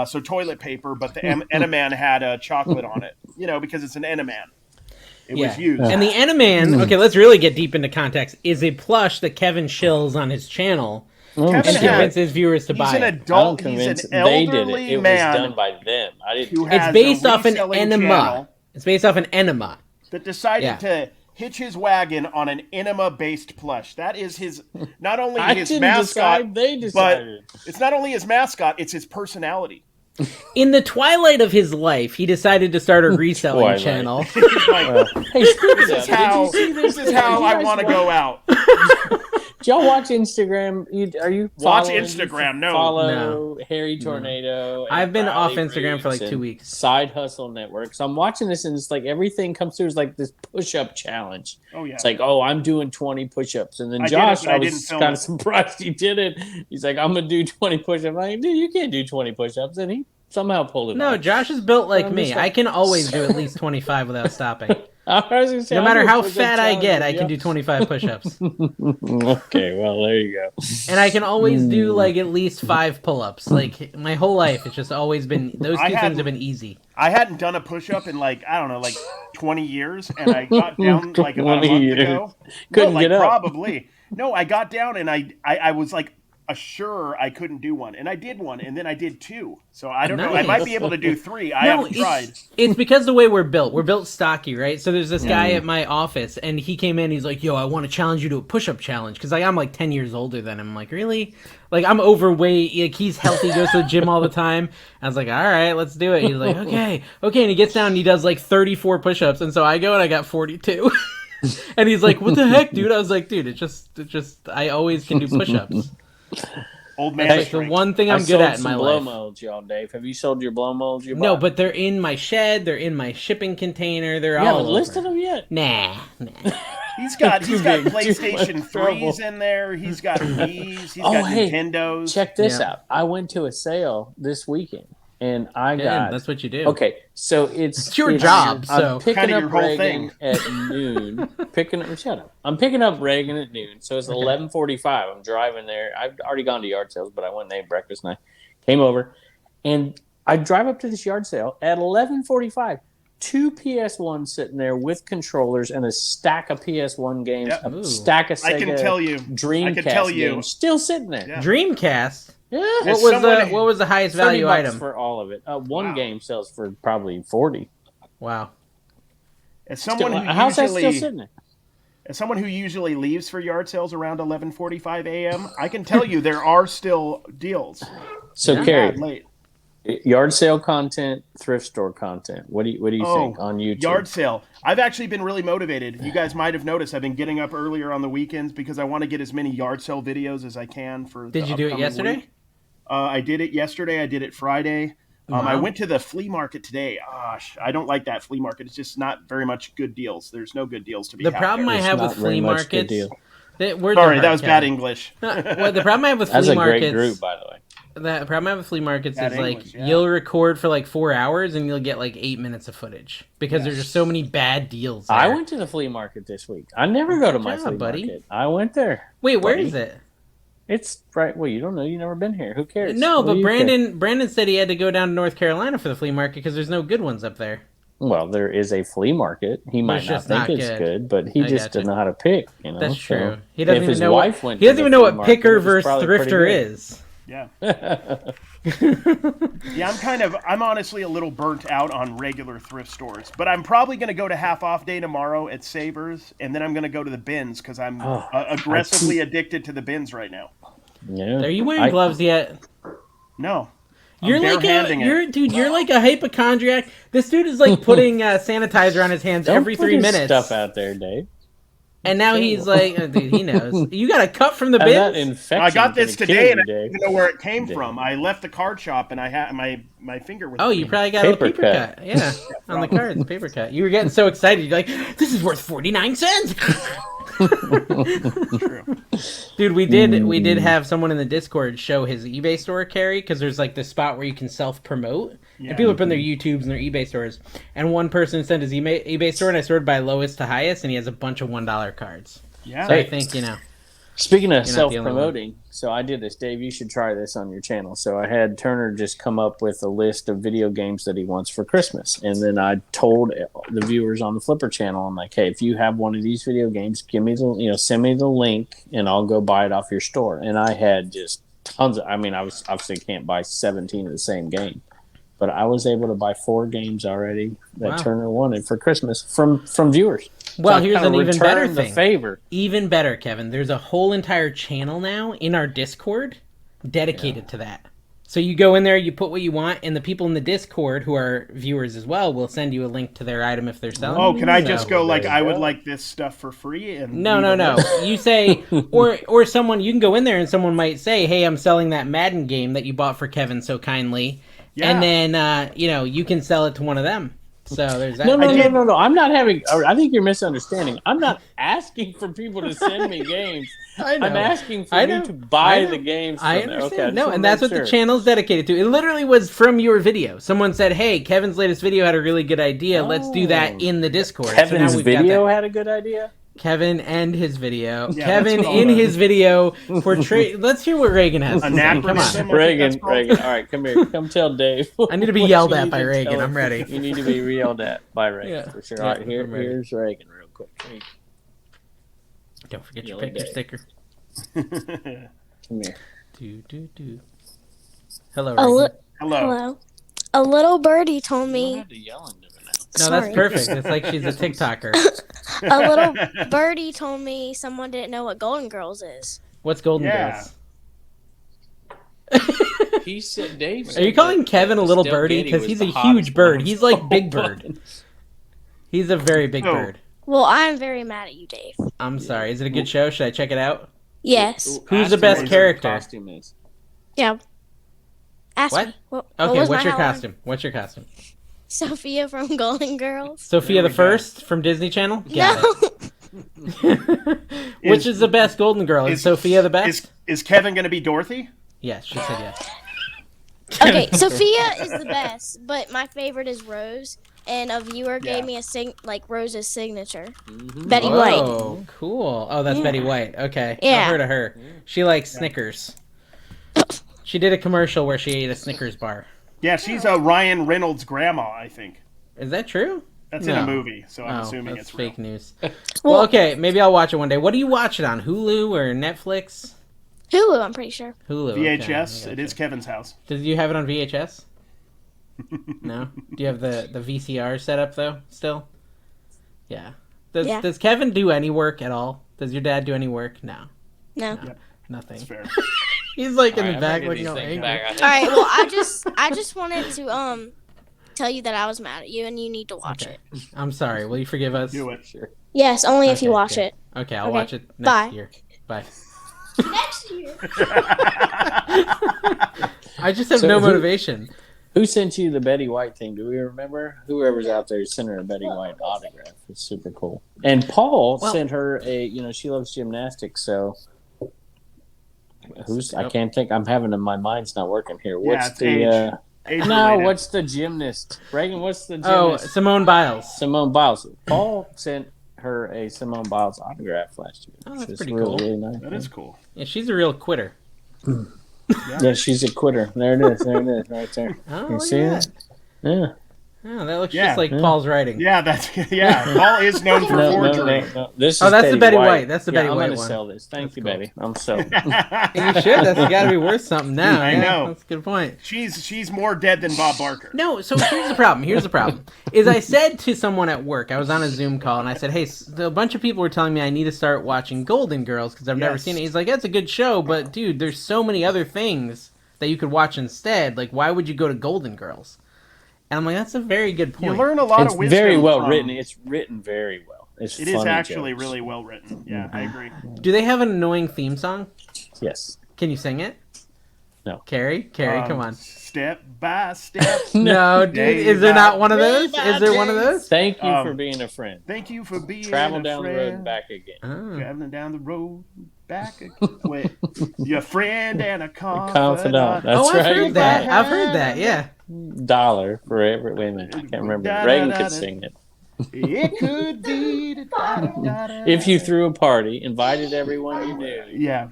So toilet paper, but the Eneman had chocolate on it, because it's an Eneman. It was used. And the Eneman, okay, let's really get deep into context, is a plush that Kevin shills on his channel and convinces viewers to buy it. He's an adult, he's an elderly man. It was done by them. It's based off an enema. It's based off an enema. That decided to hitch his wagon on an enema-based plush. That is his, not only his mascot, but it's not only his mascot, it's his personality. In the twilight of his life, he decided to start a reselling channel. Hey, this is how I want to go out. Did y'all watch Instagram? Are you watch Instagram? No. Harry Tornado. I've been off Instagram for like 2 weeks. Side Hustle Network. So I'm watching this, and it's like everything comes through as like this push-up challenge. Oh yeah. It's like, I'm doing 20 push-ups, and then Josh, I was kind of surprised he did it. He's like, I'm gonna do 20 push-ups. I'm like, dude, you can't do 20 push-ups, and he somehow pulled it off. No, Josh is built like me. I can always do at least 25 without stopping. No matter how fat I get, I can do 25 push-ups. Okay, well, there you go. And I can always do like at least 5 pull-ups. Like my whole life, it's just always been, those two things have been easy. I hadn't done a push-up in like, I don't know, like 20 years, and I got down like about a month ago. Couldn't get up. Probably. No, I got down and I was like, sure I couldn't do one, and I did one, and then I did 2. So I don't know. I might be able to do 3. I haven't tried. It's because the way we're built stocky, right? So there's this guy at my office, and he came in. He's like, "Yo, I want to challenge you to a push-up challenge," because I'm like 10 years older than him. I'm like, really? Like I'm overweight. Like he's healthy, goes to the gym all the time. I was like, all right, let's do it. He's like, okay, and he gets down and he does like 34 push-ups, and so I go and I got 42. And he's like, what the heck, dude? I was like, dude, it's just I always can do push-ups. Old man. That's like the one thing I'm good at in my life. Blow molds, y'all, Dave. Have you sold your blow molds? No, but they're in my shed. They're in my shipping container. They're all listed them yet? Nah. He's got PlayStation 3s in there. He's got Wii's. He's got Nintendos. Check this out. I went to a sale this weekend, and I got. That's what you do. Okay, so it's your job. I'm picking up Reagan at noon. Shut up. I'm picking up Reagan at noon, so it's 11:45. I'm driving there. I've already gone to yard sales, but I went and ate breakfast, and I came over, and I drive up to this yard sale at 11:45. 2 PS1s sitting there with controllers and a stack of PS1 games, a stack of Sega Dreamcast games still sitting there. Yeah. Dreamcast? Yeah. What was the highest value item? For all of it. One game sells for probably 40. Wow. As someone how's that still sitting there? As someone who usually leaves for yard sales around 11:45 a.m., I can tell you there are still deals. So, Carrie, yard sale content, thrift store content. What do you think on YouTube? Yard sale. I've actually been really motivated. You guys might have noticed I've been getting up earlier on the weekends because I want to get as many yard sale videos as I can for. Did you do it yesterday? Week. I did it yesterday. I did it Friday. I went to the flea market today. Gosh, I don't like that flea market. It's just not very much good deals. There's no good deals to be had. The problem I have with flea markets. Sorry, that was bad English. Well, the problem I have with flea markets. That's a great group, by the way. The problem I have with flea markets is English, you'll record for 4 hours and you'll get 8 minutes of footage because there's just so many bad deals there. I went to the flea market this week. I never go to my flea market. I went there. Wait, where is it? It's right. Well, you don't know. You've never been here. Who cares? No, but Brandon said he had to go down to North Carolina for the flea market because there's no good ones up there. Well, there is a flea market. He might not think it's good, but he just doesn't know how to pick. That's true. He doesn't even know what picker versus thrifter is. Yeah. I'm honestly a little burnt out on regular thrift stores, but I'm probably going to go to half off day tomorrow at Savers, and then I'm going to go to the bins because I'm aggressively addicted to the bins right now. Yeah. Are you wearing gloves yet? No. You're like a hypochondriac. This dude is putting sanitizer on his hands every 3 minutes. Stuff out there, Dave. And now he's dude, he knows. You got a cut from the bins? I got this today, and I didn't even know where it came from. I left the card shop, and I had my finger was. Oh, you probably got a paper cut. Yeah, on the cards, paper cut. You were getting so excited. You're like, this is worth 49 cents. True. Dude, we did have someone in the Discord show his eBay store, Carrie, because there's this spot where you can self-promote. Yeah. And people put in their YouTubes and their eBay stores. And one person sent his eBay store, and I sorted by lowest to highest, and he has a bunch of $1 cards. Yeah. So I think, Speaking of self-promoting, so I did this. Dave, you should try this on your channel. So I had Turner just come up with a list of video games that he wants for Christmas. And then I told the viewers on the Flipper channel, I'm like, hey, if you have one of these video games, give me send me the link, and I'll go buy it off your store. And I had just tons of, I was obviously can't buy 17 of the same game. But I was able to buy 4 games already that Turner wanted for Christmas from viewers. Well, so here's an even better thing. Favor. Even better, Kevin. There's a whole entire channel now in our Discord dedicated to that. So you go in there, you put what you want, and the people in the Discord, who are viewers as well, will send you a link to their item if they're selling. Oh, can I just go I would like this stuff for free? And no. You say, or someone, you can go in there and someone might say, hey, I'm selling that Madden game that you bought for Kevin so kindly. Yeah. And then, you can sell it to one of them. So there's that. No. I'm not having. I think you're misunderstanding. I'm not asking for people to send me games. I'm asking for you to buy the games. I understand. Okay, and that's what the channel's dedicated to. It literally was from your video. Someone said, "Hey, Kevin's latest video had a really good idea. Let's do that in the Discord." Kevin's video had a good idea. Kevin and his video. Yeah, Kevin in his video portrayed. Let's hear what Reagan has to say. Come on, Reagan. All right, come here. Come tell Dave. I need to be yelled at by Reagan. I'm ready. You need to be yelled at by Reagan for sure. All right, here's Reagan, real quick. Don't forget your picture sticker. Come here. Do. Hello, Reagan. Hello. A little birdie told me. You don't have to yell into it now. No, that's perfect. It's like she's a TikToker. A little birdie told me someone didn't know what Golden Girls is. What's Golden Girls? He said, Dave. Are you calling Kevin a little birdie? Because he's a huge bird. He's like Big Bird. He's a very big bird. Well, I'm very mad at you, Dave. I'm sorry. Is it a good show? Should I check it out? Yes. Who's the best character? Costume is. Yeah. Ask me. Okay, what's your costume? What's your costume? Sophia from Golden Girls. Sophia the First from Disney Channel? Got it. Which is the best Golden Girl? Is Sophia the best? Is Kevin going to be Dorothy? Yes, she said yes. Okay, Sophia is the best, but my favorite is Rose. And a viewer gave me Rose's signature. Betty White. Oh, cool. Oh, that's Betty White. Okay. Yeah. I've heard of her. She likes Snickers. She did a commercial where she ate a Snickers bar. Yeah, she's Ryan Reynolds' grandma, I think. Is that true? That's in a movie, so I'm assuming it's fake real. news. Well, okay, maybe I'll watch it one day. What do you watch it on? Hulu or Netflix? Hulu, I'm pretty sure. Hulu. VHS. Okay, it is Kevin's house. Did you have it on VHS? No? Do you have the VCR set up, though, still? Yeah. Does Kevin do any work at all? Does your dad do any work? No. No. Nothing. That's fair. He's like in the back looking all angry. All right, well, I just wanted to tell you that I was mad at you and you need to watch it. I'm sorry. Will you forgive us? Do it. Sure. Yes, only if you watch it. Okay, I'll watch it next year. Bye. Next year. I just have no motivation. Who sent you the Betty White thing? Do we remember? Whoever's out there sent her a Betty White autograph. It's super cool. And Paul sent her she loves gymnastics, so I can't think. My mind's not working here. What's the what's the gymnast? Reagan, what's the gymnast? Oh, Simone Biles. Simone Biles. Paul sent her a Simone Biles autograph last year. Oh, that's pretty cool. Really nice. That is cool. Yeah, she's a real quitter. Yeah, she's a quitter. There it is. Right there. Oh, you see it? Yeah. Oh, that looks just like Paul's writing. Yeah, Paul is known for forgery. No. That's the Betty White. That's the Betty White one. I'm going to sell this. Thank you, baby. I'm sold. You should. That's got to be worth something now. I know. That's a good point. She's more dead than Bob Barker. No, so here's the problem. Is I said to someone at work, I was on a Zoom call, and I said, hey, a bunch of people were telling me I need to start watching Golden Girls because I've never seen it. He's like, that's a good show, but dude, there's so many other things that you could watch instead. Like, why would you go to Golden Girls? And I'm like, that's a very good point. You learn a lot of wisdom. It's very well written. It's written very well. It is actually really well written. Yeah, I agree. Do they have an annoying theme song? Yes. Can you sing it? No. Carrie, come on. Step by step. No, dude. Is there not one of those? Is there one of those? Thank you for being a friend. Thank you for being Travel down the road and back again. Oh. Traveling down the road back again. Wait, your friend and a confidant. That's I've heard that. I've heard that. Yeah. Dollar for every. Wait a minute, I can't remember. Reagan could sing it. It could be. If you threw a party, invited everyone you knew. Yeah.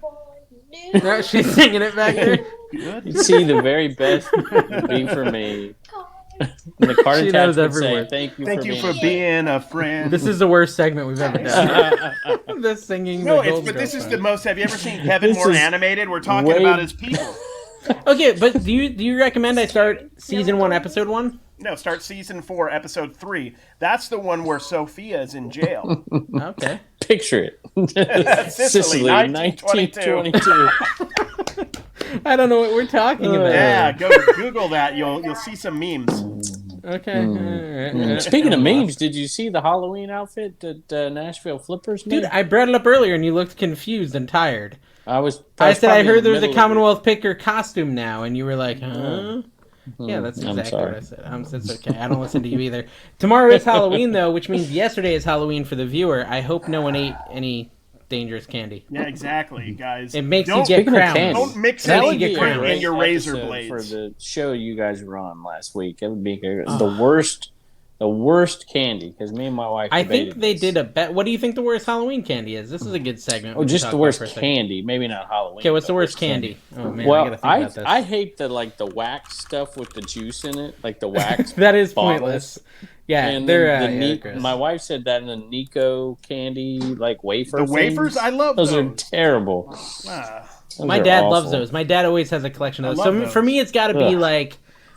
No, she's singing it back there. You'd see the very best be for me. And the card attachment would say, thank you for being a friend. This is the worst segment we've ever done. The singing. No, but this is the most. Have you ever seen Kevin more animated? We're talking about his people. Okay, but do you recommend I start season 1, episode 1? No, start season 4, episode 3. That's the one where Sophia is in jail. Okay. Picture it. Sicily, 1922. I don't know what we're talking about. Yeah, go Google that. You'll see some memes. Okay. Right. Speaking of memes, did you see the Halloween outfit that Nashville Flippers made? Dude, I brought it up earlier and you looked confused and tired. I said I heard there's a Commonwealth Picker costume now, and you were like, huh? Yeah, that's exactly what I said. It's okay. I don't listen to you either. Tomorrow is Halloween, though, which means yesterday is Halloween for the viewer. I hope no one ate any dangerous candy. Yeah, exactly, guys. It makes you get crowns. Don't mix any fruit in your razor blades. For the show you guys were on last week, it would be the worst candy, because me and my wife I think they did a bet. What do you think the worst Halloween candy is? This is a good segment. Oh, just the worst candy, maybe not Halloween. Okay, what's the worst candy? Oh man, well, I gotta think about this. I hate the wax stuff with the juice in it, like the wax. That is bottles. Pointless. Yeah, and they're my wife said that in the Nico candy, like wafer. The wafers, I love those. Those are terrible. My dad loves those. My dad always has a collection of those. So for me, it's got to be like,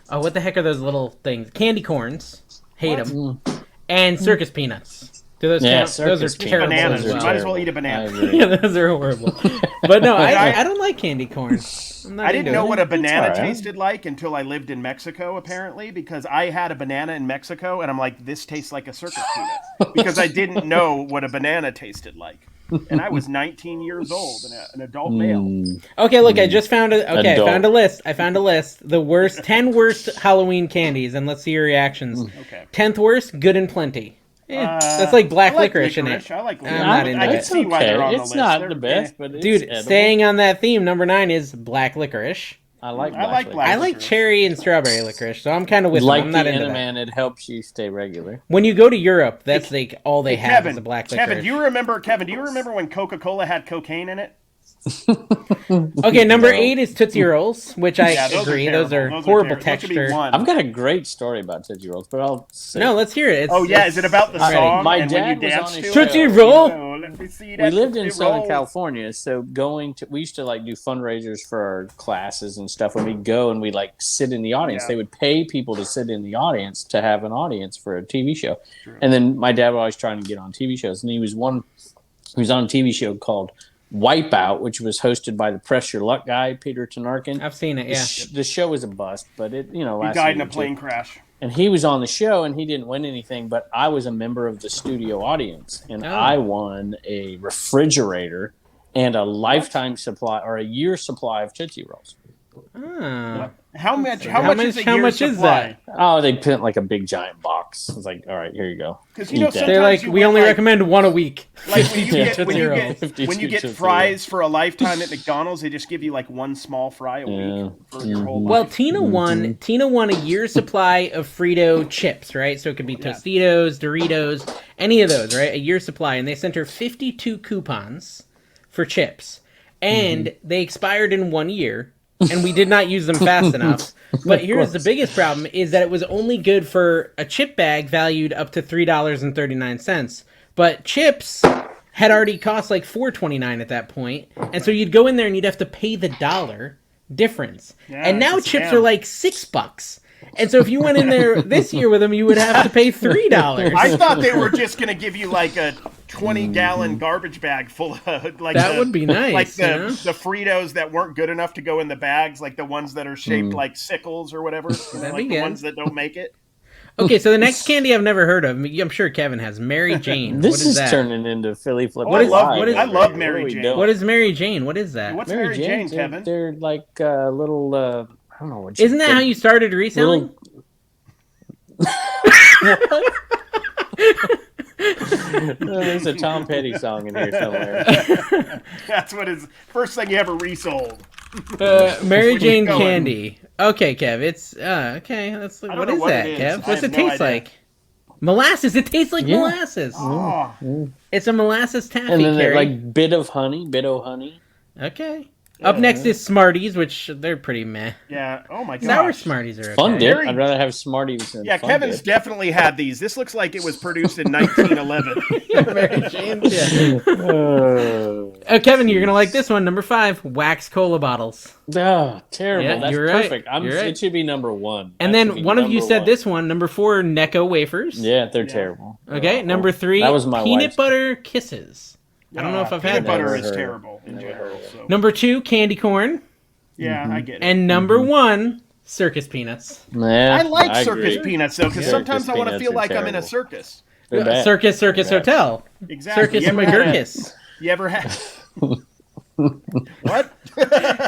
what the heck are those little things? Candy corns. Hate them. And circus peanuts. Do those count? Those are terrible. Bananas. You might as well eat a banana. Yeah, those are horrible. But no, I don't like candy corn. I didn't know what a banana tasted like until I lived in Mexico, apparently, because I had a banana in Mexico, and I'm like, this tastes like a circus peanut. Because I didn't know what a banana tasted like. And I was 19 years old, and an adult male. Okay, look, I just found I found a list. I found a list. The 10 worst Halloween candies, and let's see your reactions. Okay. 10th worst, Good and Plenty. Yeah, that's like black licorice in it. I like licorice. I'm not into it. It's okay. It's not the best, but it's dude. edible. Staying on that theme, number 9 is black licorice. I like black I like cherry and strawberry licorice, so I'm kind of with like them. I'm not the into Enderman, it helps you stay regular. When you go to Europe, that's like all they have is a black licorice. Kevin, do you remember when Coca-Cola had cocaine in it? Okay, number 8 is Tootsie Rolls, which I agree. Those are horrible texture. I've got a great story about Tootsie Rolls, but I'll say no, let's hear it. Is it about the song? My and dad when you was on dance his to Tootsie it? Roll. Let me see we that lived in Tootsie Southern Roll. California, so we used to like do fundraisers for our classes and stuff. When we go and we like sit in the audience, they would pay people to sit in the audience to have an audience for a TV show. True. And then my dad was always trying to get on TV shows, and he was on a TV show called Wipeout, which was hosted by the Press Your Luck guy, Peter Tanarkin. I've seen it, yeah. The show was a bust, but it, he died in a plane crash. And he was on the show, and he didn't win anything, but I was a member of the studio audience, and I won a refrigerator and a lifetime supply or a year supply of Tootsie Rolls. How much is that? Oh, they put like a big giant box. It's like, all right, here you go. Because they're like, we only recommend one a week. Like when you get fries for a lifetime at McDonald's, they just give you like one small fry a week for your whole life. Well, Tina won a year's supply of Frito chips, right? So it could be Tostitos, Doritos, any of those, right? A year's supply, and they sent her 52 coupons for chips, and they expired in 1 year. And we did not use them fast enough. But here's the biggest problem is that it was only good for a chip bag valued up to $3.39. But chips had already cost like $4.29 at that point. And so you'd go in there and you'd have to pay the dollar difference. Yeah, and now chips are like $6. And so if you went in there this year with them, you would have to pay $3. I thought they were just going to give you like a 20-gallon garbage bag full of like that would be nice. Like the Fritos that weren't good enough to go in the bags, like the ones that are shaped like sickles or whatever, like the ones that don't make it. Okay, so the next candy I've never heard of, I'm sure Kevin has, Mary Jane. This is turning into Philly Flip. I love Mary Jane. What is Mary Jane? What is that? What's Mary Jane, Kevin? They're like little, I don't know what. Isn't that how you started reselling? There's a Tom Petty song in here somewhere. That's what his first thing you ever resold. Mary Jane candy. Okay, Kev. It's okay. What is that, Kev? What's it taste like? Molasses. It tastes like molasses. Oh. It's a molasses taffy. And then they're like bit of honey. Okay. Up next is Smarties, which they're pretty meh. Yeah. Oh my god. Sour Smarties are okay. Fun dip. I'd rather have Smarties than Fun Kevin's dip. definitely had these. This looks like it was produced in 1911. Mary Jane's, yeah. Kevin, you're gonna like this one. Number 5, wax cola bottles. Oh, terrible. Yeah, That's you're perfect. Right. You're right. It should be number 1. And then one of you said this one. Number 4, Necco wafers. Yeah, they're terrible. Okay. Number 3, that was my peanut butter kisses. I don't know if I've had that. Peanut butter is terrible in general. So. Number 2, candy corn. Yeah, I get it. And number 1, circus peanuts. Yeah, I like circus peanuts, though, because sometimes I want to feel like terrible. I'm in a circus. Circus Hotel. Exactly. Circus McGurkus. You ever had... What?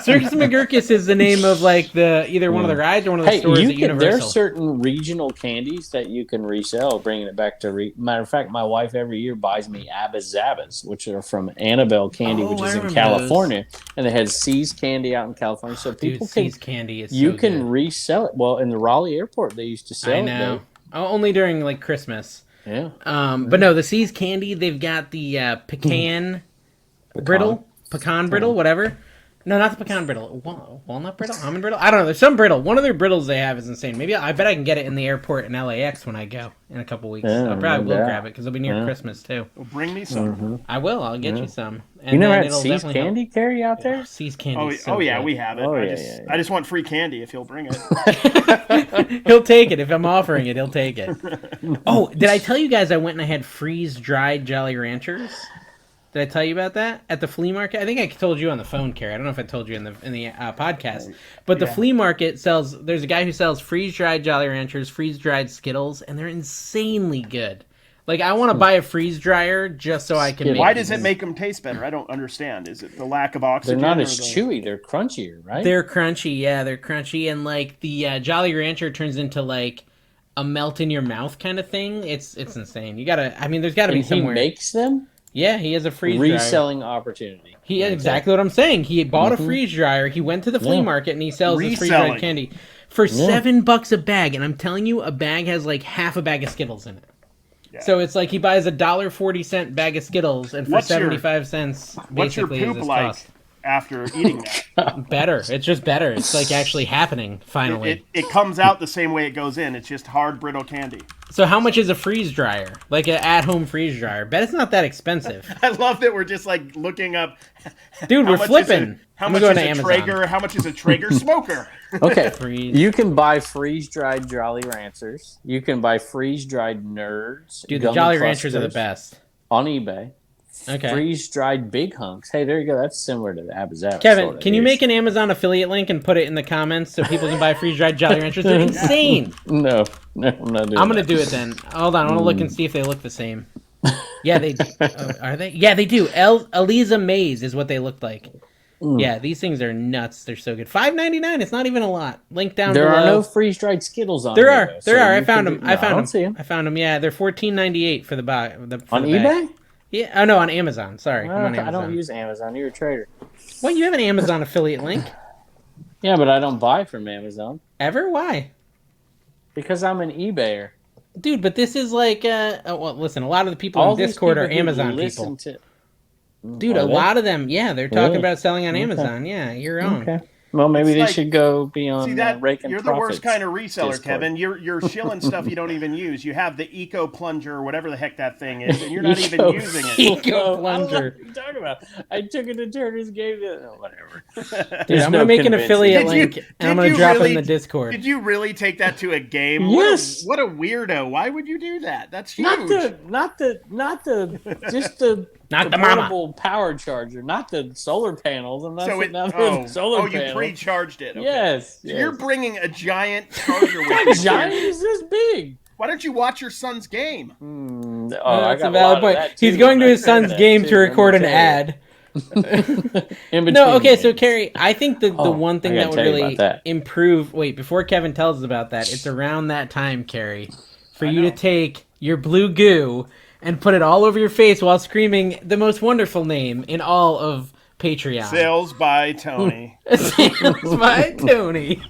Circus McGurkus is the name of like either one of the rides or one of the stores at Universal. There are certain regional candies that you can resell. Bringing it back to matter of fact, my wife every year buys me Abba Zabbas, which are from Annabelle Candy, which is in California, and they had See's Candy out in California. So people See's Candy is you so can good. Resell it. Well, in the Raleigh airport, they used to sell it. I know. Only during like Christmas. Yeah. But no, the See's Candy, they've got the pecan brittle. Pecan brittle, whatever. No, not the pecan brittle. Walnut brittle? Almond brittle? I don't know. There's some brittle. One of their brittles they have is insane. Maybe I bet I can get it in the airport in LAX when I go in a couple weeks. I probably will grab it because it'll be near Christmas too. Well, bring me some. I will. I'll get you some. And you never had See's Candy carry out there? See's Candy. We have it. I just want free candy if he'll bring it. He'll take it. If I'm offering it, he'll take it. Oh, did I tell you guys I went and I had freeze-dried Jolly Ranchers? Did I tell you about that at the flea market? I think I told you on the phone, Carrie. I don't know if I told you in the podcast. But the flea market sells. There's a guy who sells freeze-dried Jolly Ranchers, freeze-dried Skittles, and they're insanely good. Like I want to buy a freeze dryer just so I can. Why does it make them taste better? I don't understand. Is it the lack of oxygen? They're not as chewy. They're crunchier, right? They're crunchy. Yeah, they're crunchy, and like the Jolly Rancher turns into like a melt in your mouth kind of thing. It's insane. You gotta. I mean, there's got to be somewhere. He makes them. Yeah, he has a freeze dryer. Reselling opportunity. He has exactly what I'm saying. He bought a freeze dryer. He went to the flea market and he sells this freeze dried candy for $7 a bag. And I'm telling you, a bag has like half a bag of Skittles in it. Yeah. So it's like he buys $1.40 bag of Skittles, and for 75 cents, what's your basically, poop is his like cost. After eating that? Better. It's just better. It's like actually happening finally. It comes out the same way it goes in. It's just hard, brittle candy. So how much is a freeze dryer? Like an at-home freeze dryer? Bet it's not that expensive. I love that we're just like looking up. Dude, we're flipping. How much is a Traeger? How much is a Traeger smoker? Okay, you can buy freeze-dried Jolly Ranchers. You can buy freeze-dried Nerds. Dude, the Jolly Ranchers are the best. On eBay. Okay. Freeze-dried Big Hunks. Hey, there you go. That's similar to the Abba-Zaba. Kevin, can you make an Amazon affiliate link and put it in the comments so people can buy freeze-dried Jolly Ranchers? They're insane. No, I'm not doing that. I'm going to do it then. Hold on. I want to look and see if they look the same. Yeah, they do. Are they? Yeah, they do. Eliza Mays is what they look like. Yeah, these things are nuts. They're so good. $5.99. It's not even a lot. Link down below. There are no freeze-dried Skittles on there. There Are. I found them. I found them. Yeah, they're $14.98 for the bag. On eBay? Yeah. Oh no, on Amazon. Sorry. Well, I don't use Amazon. You're a trader. Well, you have an Amazon affiliate link. Yeah, but I don't buy from Amazon. Ever? Why? Because I'm an eBayer. Dude, but this is like, well, listen, a lot of the people on Discord are Amazon people. Dude, a lot of them, they're talking about selling on Amazon. Yeah, your own. Okay. Well, maybe they should go be on Reagan. You're the worst kind of reseller, Discord. Kevin. You're shilling stuff you don't even use. You have the Eco Plunger or whatever the heck that thing is, and you're not even using it. Eco Plunger. What are you talking about? I took it to Turner's game. Whatever. Dude, I'm going to make an affiliate link, and I'm going to drop it in the Discord. Did you really take that to a game? Yes. What a weirdo. Why would you do that? That's huge. Not the portable power charger, not the solar panels. I'm not sitting out there with solar panels. You pre-charged it. Okay. Yes. So you're bringing a giant charger with you. Giant is this big. Why don't you watch your son's game? I got a valid point. He's going to his son's game to record an ad. No, okay, so Carrie, I think the one thing that would really improve... Wait, before Kevin tells us about that, it's around that time, Carrie, for you to take your blue goo and put it all over your face while screaming the most wonderful name in all of Patreon. Sales by Tony. Sales by Tony.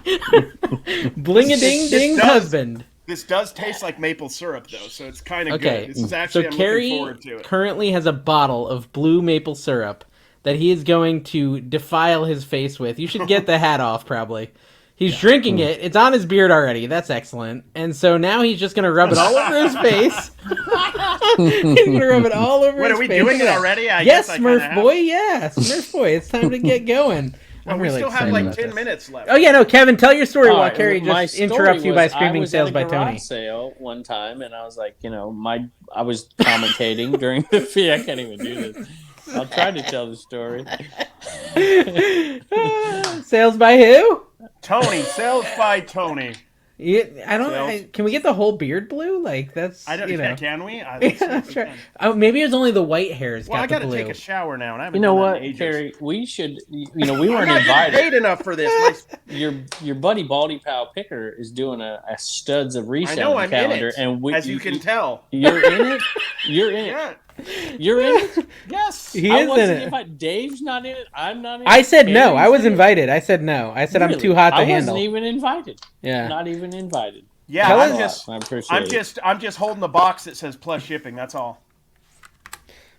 Bling-a-ding-ding husband. This does taste like maple syrup, though, so it's kind of good. This is actually, I'm Carrie looking forward to it. Currently has a bottle of blue maple syrup that he is going to defile his face with. You should get the hat off, probably. He's drinking it. It's on his beard already. That's excellent. And so now he's just going to rub it all over his face. He's going to rub it all over his face. What, are we doing it already? Yes, Smurf Boy. Yeah, Smurf Boy. It's time to get going. Well, we still have like 10 minutes left. Oh, yeah, no, Kevin, tell your story while Carrie just interrupts you by screaming sales by Tony. I was at a garage sale one time, and I was like, I was commentating during the fee. I can't even do this. I'll try to tell the story. Sales by who? Tony. Sales by Tony. Yeah, I don't. Can we get the whole beard blue? Like that's. I don't. Can we? Oh, maybe it was only the white hairs. Well, I got to take a shower now, and I haven't. You know what, Carrie? We should. We weren't invited. Paid enough for this. Your buddy Baldy Pal Picker is doing a studs of reselling calendar, and as you can tell, you're in it. You're in it. Yeah. You're in it? Yes. He is in it. Dave's not in it. I'm not in it. I said no. I was invited. I said no. I said really? I'm too hot to handle. I wasn't even invited. Yeah. Not even invited. Yeah, I'm just holding the box that says plus shipping. That's all.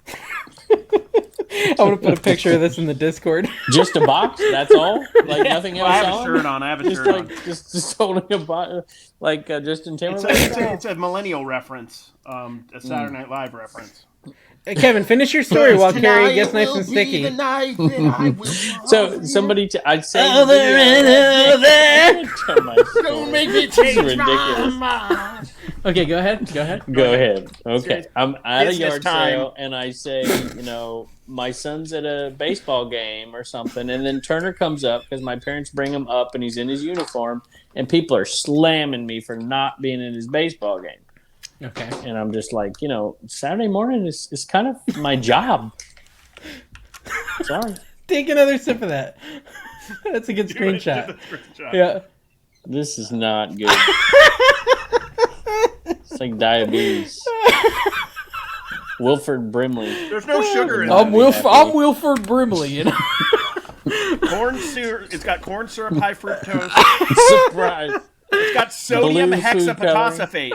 I want to put a picture of this in the Discord. Just a box? That's all? Like nothing else I have a shirt on. I have a shirt on. Just holding a box, like Justin Timberlake. It's a millennial reference, a Saturday Night Live reference. Hey, Kevin, finish your story while Carrie gets nice and sticky. So somebody, I'd say over and over. Don't make me change my mind. Okay, go ahead. Go ahead. Okay, I'm at a yard sale and I say, my son's at a baseball game or something, and then Turner comes up because my parents bring him up and he's in his uniform, and people are slamming me for not being in his baseball game. Okay. And I'm just like, Saturday morning is kind of my job. Sorry. Take another sip of that. That's a good screenshot. Yeah. This is not good. like diabetes. Wilford Brimley. There's no sugar in it. I'm Wilford Brimley, you know. Corn syrup. It's got corn syrup, high fructose. Surprise. It's got sodium Blue food hexapotasphate.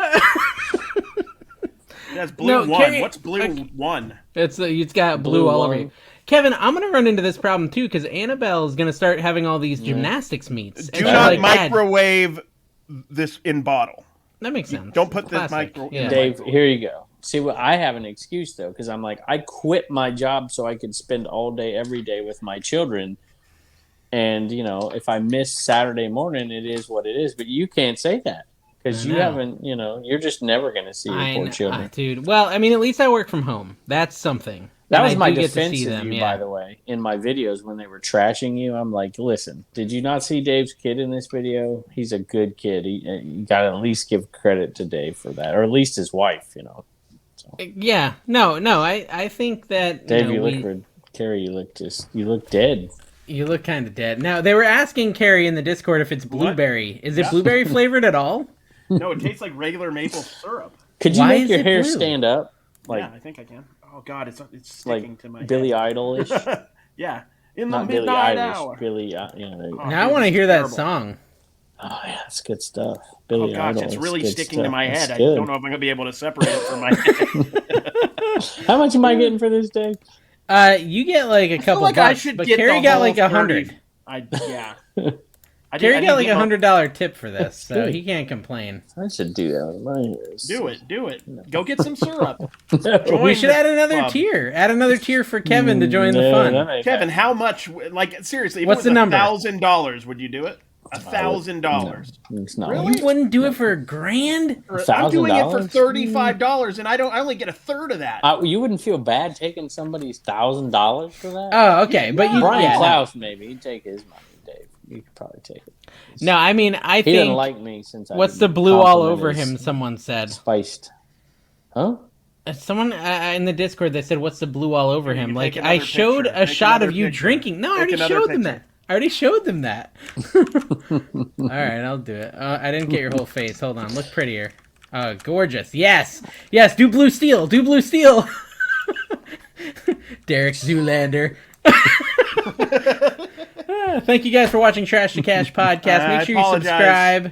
It has blue 1. What's blue 1? It's got blue all over you. Kevin, I'm going to run into this problem too because Annabelle is going to start having all these gymnastics meets. Do not microwave this in bottle. That makes sense. Don't put this microwave. Yeah. Dave, here you go. See, what I have an excuse though because I'm like, I quit my job so I could spend all day every day with my children. And, you know, if I miss Saturday morning, it is what it is. But you can't say that because you haven't, you know, you're just never going to see your poor children. Dude, well, I mean, at least I work from home. That's something. That was my defense of you, by the way, in my videos when they were trashing you. I'm like, listen, did you not see Dave's kid in this video? He's a good kid. You got to at least give credit to Dave for that, or at least his wife, you know. So. Yeah, no, I think that Dave, you look for Carrie. You look dead. You look kind of dead. Now, they were asking Carrie in the Discord if it's blueberry. What? Is it blueberry flavored at all? No, it tastes like regular maple syrup. Could you make your hair stand up? Like, yeah, I think I can. Oh, God, it's sticking like to my Billy head. Idol-ish? Yeah. In the midnight hour. Now I want to hear that song. Oh, yeah, that's good stuff. Billy Idol. It's really sticking to my head. I don't know if I'm going to be able to separate it from my head. How much am I getting for this, Dave? You get like a couple bucks, but Carrie got like 100. Yeah. Carrie got like $100 tip for this, so he can't complain. I should do that with my ears. Do it. Go get some syrup. We should add another tier. Add another tier for Kevin to join the fun. Kevin, how much? Like seriously, what's the number? $1,000. Would you do it? $1,000. No, really? You wouldn't do it for $1,000? I'm doing it for $35, and I only get a third of that. You wouldn't feel bad taking somebody's $1,000 for that? Oh, okay, but Brian Klaus maybe he'd take his money. Dave, you could probably take it. No, I mean I think he didn't like me since. What's the blue all over him? Someone said spiced. Huh? Someone in the Discord they said, "What's the blue all over him?" Like I showed a shot of you drinking. No, I already showed them that. I already showed them that. All right, I'll do it. I didn't get your whole face. Hold on. Look prettier. Oh, gorgeous. Yes. Yes, do blue steel. Do blue steel. Derek Zoolander. Thank you guys for watching Trash to Cash podcast. Make sure you subscribe.